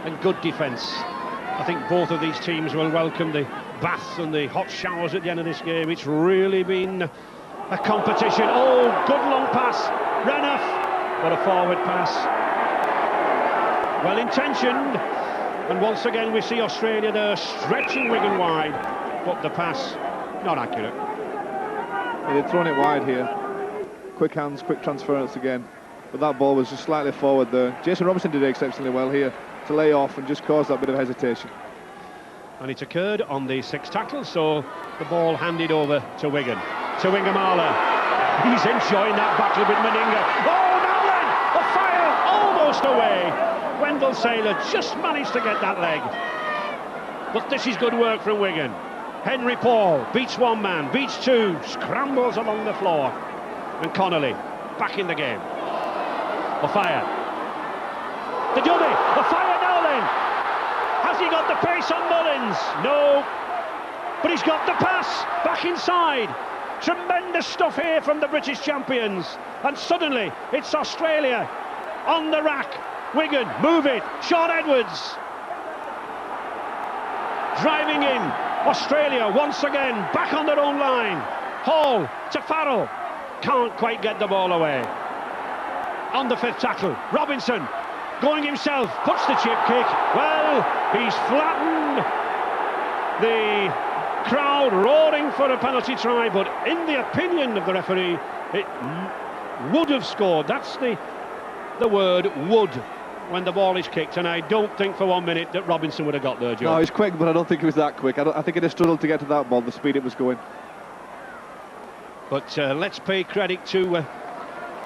Speaker 1: And good defence. I think both of these teams will welcome the baths and the hot showers at the end of this game. It's really been a competition. Oh, good long pass. Renouf. What a forward pass. Well intentioned. And once again we see Australia there stretching Wigan wide, but the pass not accurate.
Speaker 5: Yeah, they've thrown it wide here. Quick hands, quick transference again, but that ball was just slightly forward there. Jason Robinson did exceptionally well here to lay off and just cause that bit of hesitation.
Speaker 1: And it occurred on the 6 tackles, so the ball handed over to Wigan. Tuigamala. He's enjoying that battle with Meninga. Oh, now then! A fire almost away. Wendell Sailor just managed to get that leg. But this is good work from Wigan. Henry Paul beats one man, beats two, scrambles along the floor. And Connolly back in the game. Offiah. The dummy. Offiah now then. Has he got the pace on Mullins? No. But he's got the pass back inside. Tremendous stuff here from the British champions. And suddenly it's Australia on the rack. Wigan, move it. Shaun Edwards. Driving in. Australia once again back on their own line. Hall to Farrell. Can't quite get the ball away. On the 5th tackle. Robinson going himself. Puts the chip kick. Well, he's flattened. The crowd roaring for a penalty try, but in the opinion of the referee, it would have scored. That's the word, would, when the ball is kicked, and I don't think for 1 minute that Robinson would have got there, Joe.
Speaker 5: No, he's quick, but I don't think he was that quick. I think he'd have struggled to get to that ball, the speed it was going.
Speaker 1: But let's pay credit to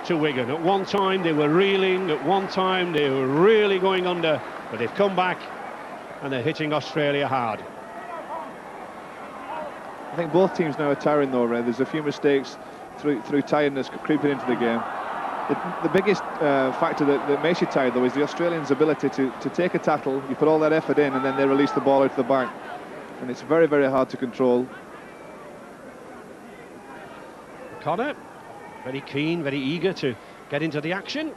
Speaker 1: Wigan. At one time they were reeling, at one time they were really going under, but they've come back and they're hitting Australia hard.
Speaker 5: I think both teams now are tiring though, Ray. There's a few mistakes through tiredness creeping into the game. The biggest factor that makes you tired though is the Australians' ability to take a tackle, you put all that effort in and then they release the ball out to the back. And it's very, very hard to control.
Speaker 1: Connor, very keen, very eager to get into the action.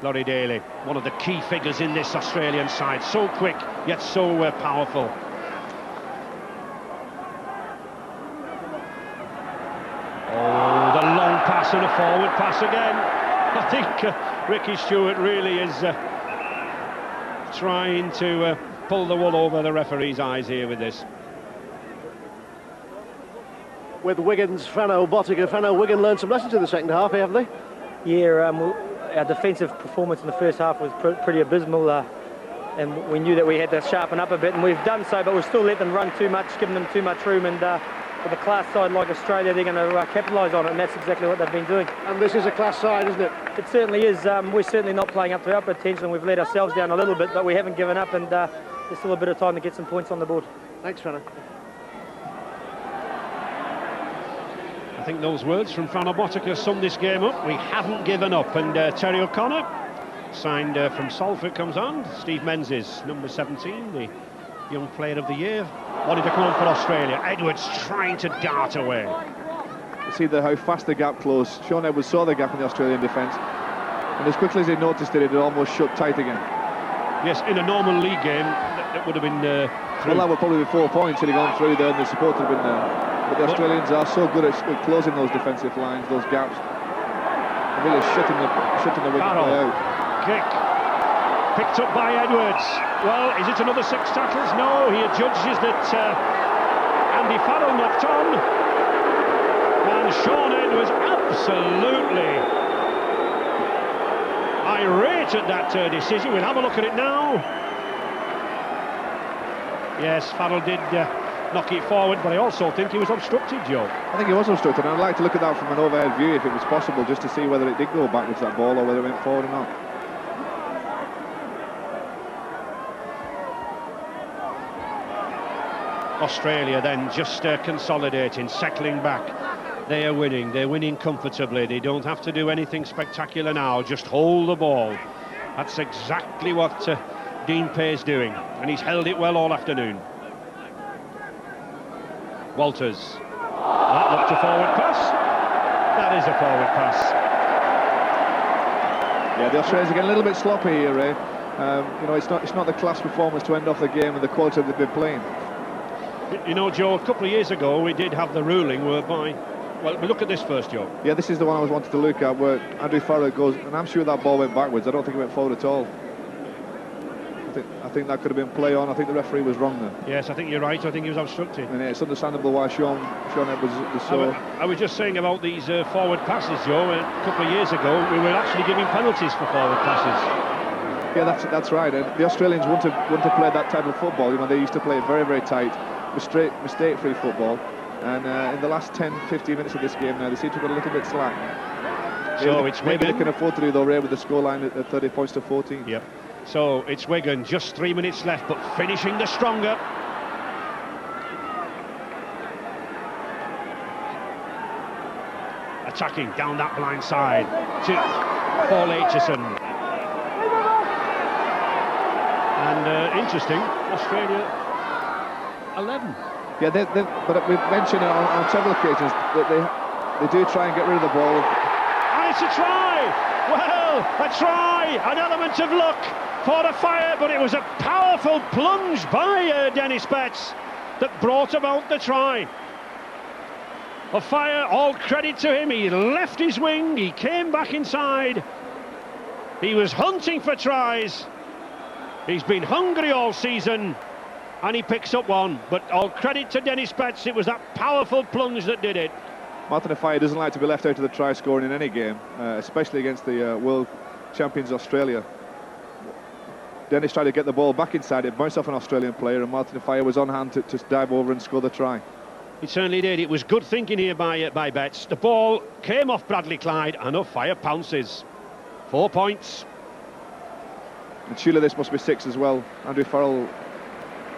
Speaker 1: Laurie Daley, one of the key figures in this Australian side. So quick, yet so powerful. Oh, the long pass and a forward pass again. I think Ricky Stuart really is trying to pull the wool over the referee's eyes here with this.
Speaker 3: With Wigan's Frano, Botica, Frano, Wigan learned some lessons in the second half, haven't they?
Speaker 7: Yeah, our defensive performance in the first half was pretty abysmal, and we knew that we had to sharpen up a bit, and we've done so, but we've still let them run too much, given them too much room, and with a class side like Australia, they're going to capitalise on it, and that's exactly what they've been doing.
Speaker 3: And this is a class side, isn't it?
Speaker 7: It certainly is. We're certainly not playing up to our potential, and we've let ourselves down a little bit, but we haven't given up, and there's still a bit of time to get some points on the board.
Speaker 3: Thanks, Frano.
Speaker 1: I think those words from Frano Botica sum this game up. We haven't given up, and Terry O'Connor, signed from Salford, comes on. Steve Menzies, number 17, the young player of the year, wanted to come on for Australia. Edwards trying to dart away.
Speaker 5: You see how fast the gap closed. Shaun Edwards saw the gap in the Australian defence, and as quickly as he noticed it, it almost shut tight again.
Speaker 1: Yes, in a normal league game, that would have been through.
Speaker 5: Well, that would probably be 4 points had he gone through there and the support would have been there. But the Australians are so good at closing those defensive lines, those gaps, and really shutting the Wigan play out.
Speaker 1: Kick picked up by Edwards. Well, is it another 6 tackles? No, he adjudges that Andy Farrell knocked on, and Shaun Edwards absolutely irate at that decision. We'll have a look at it now. Yes, Farrell did knock it forward, but I also think he was obstructed, Joe.
Speaker 5: I think he was obstructed, and I'd like to look at that from an overhead view if it was possible, just to see whether it did go backwards, that ball, or whether it went forward or not.
Speaker 1: Australia then just consolidating, settling back. They are winning. They're winning comfortably. They don't have to do anything spectacular now, just hold the ball. That's exactly what Dean Pay's doing, and he's held it well all afternoon. Walters, that looked a forward pass. That is a forward pass.
Speaker 5: Yeah, the Australians are getting a little bit sloppy here, Ray. You know, it's not the class performance to end off the game and the quality they've been playing.
Speaker 1: You know, Joe, a couple of years ago we did have the ruling whereby, well, we look at this first, Joe.
Speaker 5: Yeah, this is the one I was wanting to look at, where Andrew Farrell goes, and I'm sure that ball went backwards. I don't think it went forward at all. I think that could have been play on. I think the referee was wrong there.
Speaker 1: Yes, I think you're right. I think he was obstructed.
Speaker 5: And it's understandable why Shaun Edwards was so...
Speaker 1: I was just saying about these forward passes, Joe. A couple of years ago, we were actually giving penalties for forward passes.
Speaker 5: Yeah, that's right. And the Australians want to play that type of football. You know, they used to play very, very tight, mistake-free football. And in the last 10-15 minutes of this game now, they seem to have got a little bit slack.
Speaker 1: So it's
Speaker 5: maybe
Speaker 1: Wigan.
Speaker 5: they can afford to do though, Ray, with the scoreline at 30 points to 14.
Speaker 1: Yep. So it's Wigan, just 3 minutes left, but finishing the stronger. Attacking down that blind side to Paul Atcheson. And interesting, Australia 11.
Speaker 5: Yeah, but we've mentioned on several occasions that they do try and get rid of the ball.
Speaker 1: And it's a try! Well, a try, an element of luck for Offiah, but it was a powerful plunge by Denis that brought about the try. Offiah, all credit to him, he left his wing, he came back inside. He was hunting for tries. He's been hungry all season, and he picks up one. But all credit to Denis, it was that powerful plunge that did it.
Speaker 5: Martin Offiah doesn't like to be left out of the try scoring in any game, especially against the world champions Australia. Denis tried to get the ball back inside, it bounced off an Australian player, and Martin Offiah was on hand to dive over and score the try.
Speaker 1: It certainly did. It was good thinking here by Betts. The ball came off Bradley Clyde and Offiah pounces. 4 points.
Speaker 5: And surely this must be 6 as well. Andrew Farrell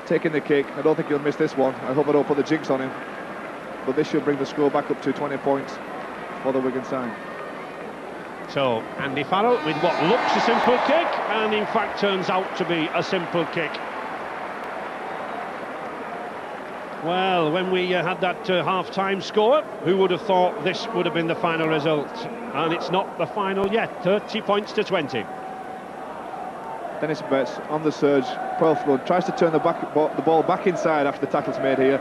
Speaker 5: taking the kick. I don't think he'll miss this one. I hope I don't put the jinx on him. But this should bring the score back up to 20 points for the Wigan side.
Speaker 1: So Andy Farrell with what looks a simple kick and in fact turns out to be a simple kick. Well, when we had that half-time score, who would have thought this would have been the final result? And it's not the final yet. 30 points to 20.
Speaker 5: Denis Betts on the surge, 12th run, tries to turn the ball back inside after the tackle's made here.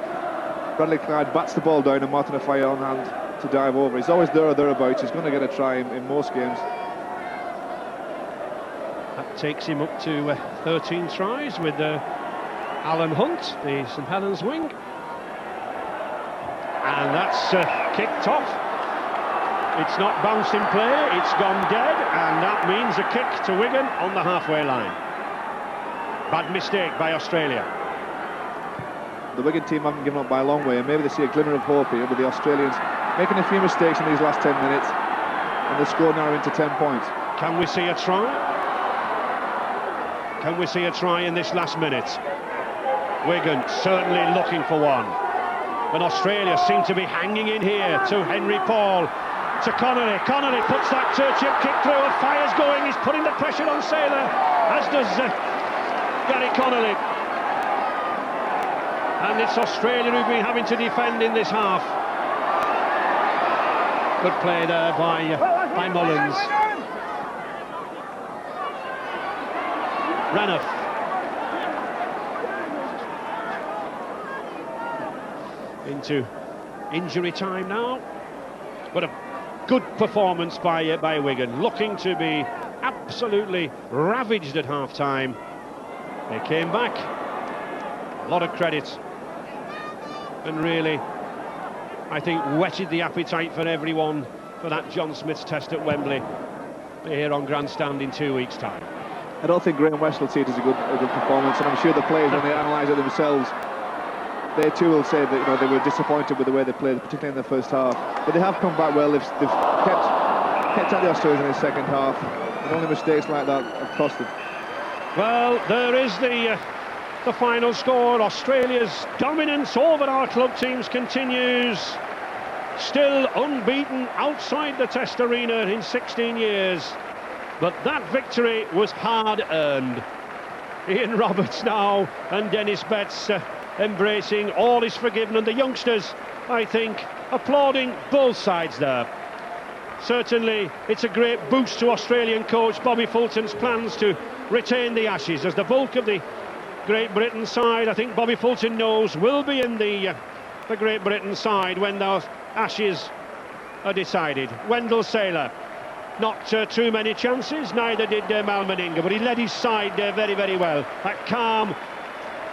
Speaker 5: Bradley Clyde bats the ball down and Martin Offiah on hand to dive over. He's always there or thereabouts. He's going to get a try in most games.
Speaker 1: That takes him up to 13 tries with Alan Hunt, the St Helens wing. And that's kicked off. It's not bounced in play, it's gone dead, and that means a kick to Wigan on the halfway line. Bad mistake by Australia.
Speaker 5: The Wigan team haven't given up by a long way, and maybe they see a glimmer of hope here with the Australians making a few mistakes in these last 10 minutes, and the score narrowing to 10 points.
Speaker 1: Can we see a try? Can we see a try in this last minute? Wigan certainly looking for one. And Australia seem to be hanging in here to Henry Paul, to Connolly. Connolly puts that chip kick through, and Fire's going, he's putting the pressure on Sailor, as does Gary Connolly. And it's Australia who've been having to defend in this half. Good play there by Mullins. Renouf. Into injury time now, but a good performance by Wigan, looking to be absolutely ravaged at half-time. They came back, a lot of credit, and really, I think, whetted the appetite for everyone for that John Smith's test at Wembley here on Grandstand in 2 weeks' time.
Speaker 5: I don't think Graham West will see it as a good performance, and I'm sure the players, when they analyse it themselves, they too will say that they were disappointed with the way they played, particularly in the first half. But they have come back well. They've kept at the Australians in the second half, and only mistakes like that have cost them.
Speaker 1: Well, there is the final score. Australia's dominance over our club teams continues. Still unbeaten outside the Test arena in 16 years. But that victory was hard-earned. Ian Roberts now and Denis Betts embracing all is forgiven, and the youngsters, I think, applauding both sides there. Certainly it's a great boost to Australian coach Bobby Fulton's plans to retain the Ashes, as the bulk of the Great Britain side, I think Bobby Fulton knows, will be in the Great Britain side when those Ashes are decided. Wendell Sailor, not too many chances, neither did Mal Meninga, but he led his side very, very well. That calm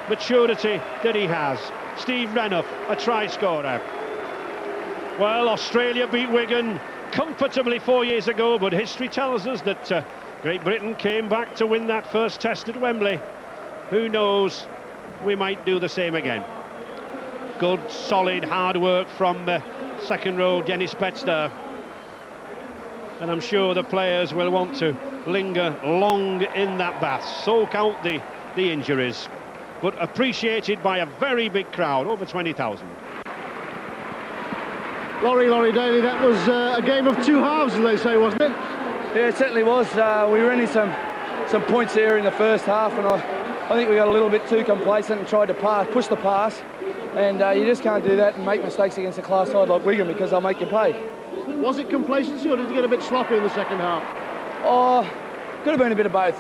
Speaker 1: maturity that he has. Steve Renouf, a try scorer. Well, Australia beat Wigan comfortably 4 years ago, but history tells us that Great Britain came back to win that first test at Wembley. Who knows, we might do the same again. Good, solid, hard work from second row Denis Betts there. And I'm sure the players will want to linger long in that bath, soak out the injuries. But appreciated by a very big crowd, over 20,000.
Speaker 3: Laurie Daley, that was a game of two halves, as they say, wasn't it?
Speaker 8: Yeah, it certainly was. We were in some points there in the first half, and I think we got a little bit too complacent and tried to push the pass. And you just can't do that and make mistakes against a class side like Wigan, because they'll make you pay.
Speaker 3: Was it complacency, or did you get a bit sloppy in the second half?
Speaker 8: Oh, could have been a bit of both,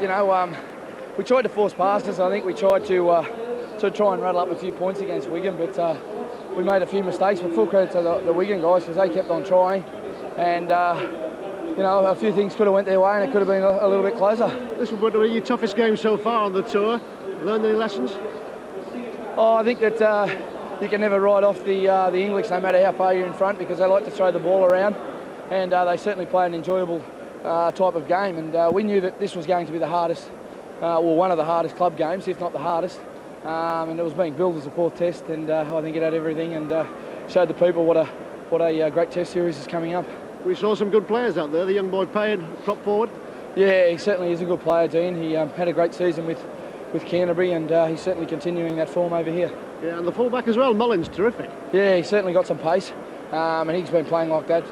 Speaker 8: We tried to force passes. I think we tried to try and rattle up a few points against Wigan, but we made a few mistakes. But full credit to the Wigan guys, because they kept on trying, and a few things could have went their way, and it could have been a little bit closer.
Speaker 3: This was one of your toughest games so far on the tour. Learned any lessons?
Speaker 8: Oh, I think that you can never write off the English, no matter how far you're in front, because they like to throw the ball around, and they certainly play an enjoyable type of game. And we knew that this was going to be the hardest, one of the hardest club games, if not the hardest. And it was being billed as a fourth test, and I think it had everything. And showed the people what a great Test series is coming up.
Speaker 3: We saw some good players out there. The young boy Payne, prop forward.
Speaker 8: Yeah, he certainly is a good player, Dean. He had a great season with Canterbury, and he's certainly continuing that form over here.
Speaker 3: Yeah, and the fullback as well, Mullins, terrific.
Speaker 8: Yeah, he's certainly got some pace, and he's been playing like that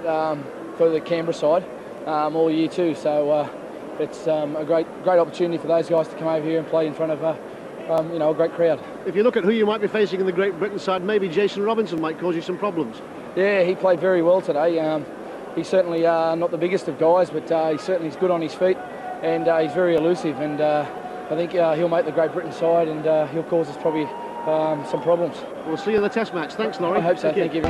Speaker 8: for the Canberra side all year too. So it's a great opportunity for those guys to come over here and play in front of a great crowd.
Speaker 3: If you look at who you might be facing in the Great Britain side, maybe Jason Robinson might cause you some problems.
Speaker 8: Yeah, he played very well today. He's certainly not the biggest of guys, but he's good on his feet, and he's very elusive. And I think he'll make the Great Britain side, and he'll cause us probably some problems.
Speaker 3: We'll see you in the Test match. Thanks, Laurie.
Speaker 8: I hope so. Thank you.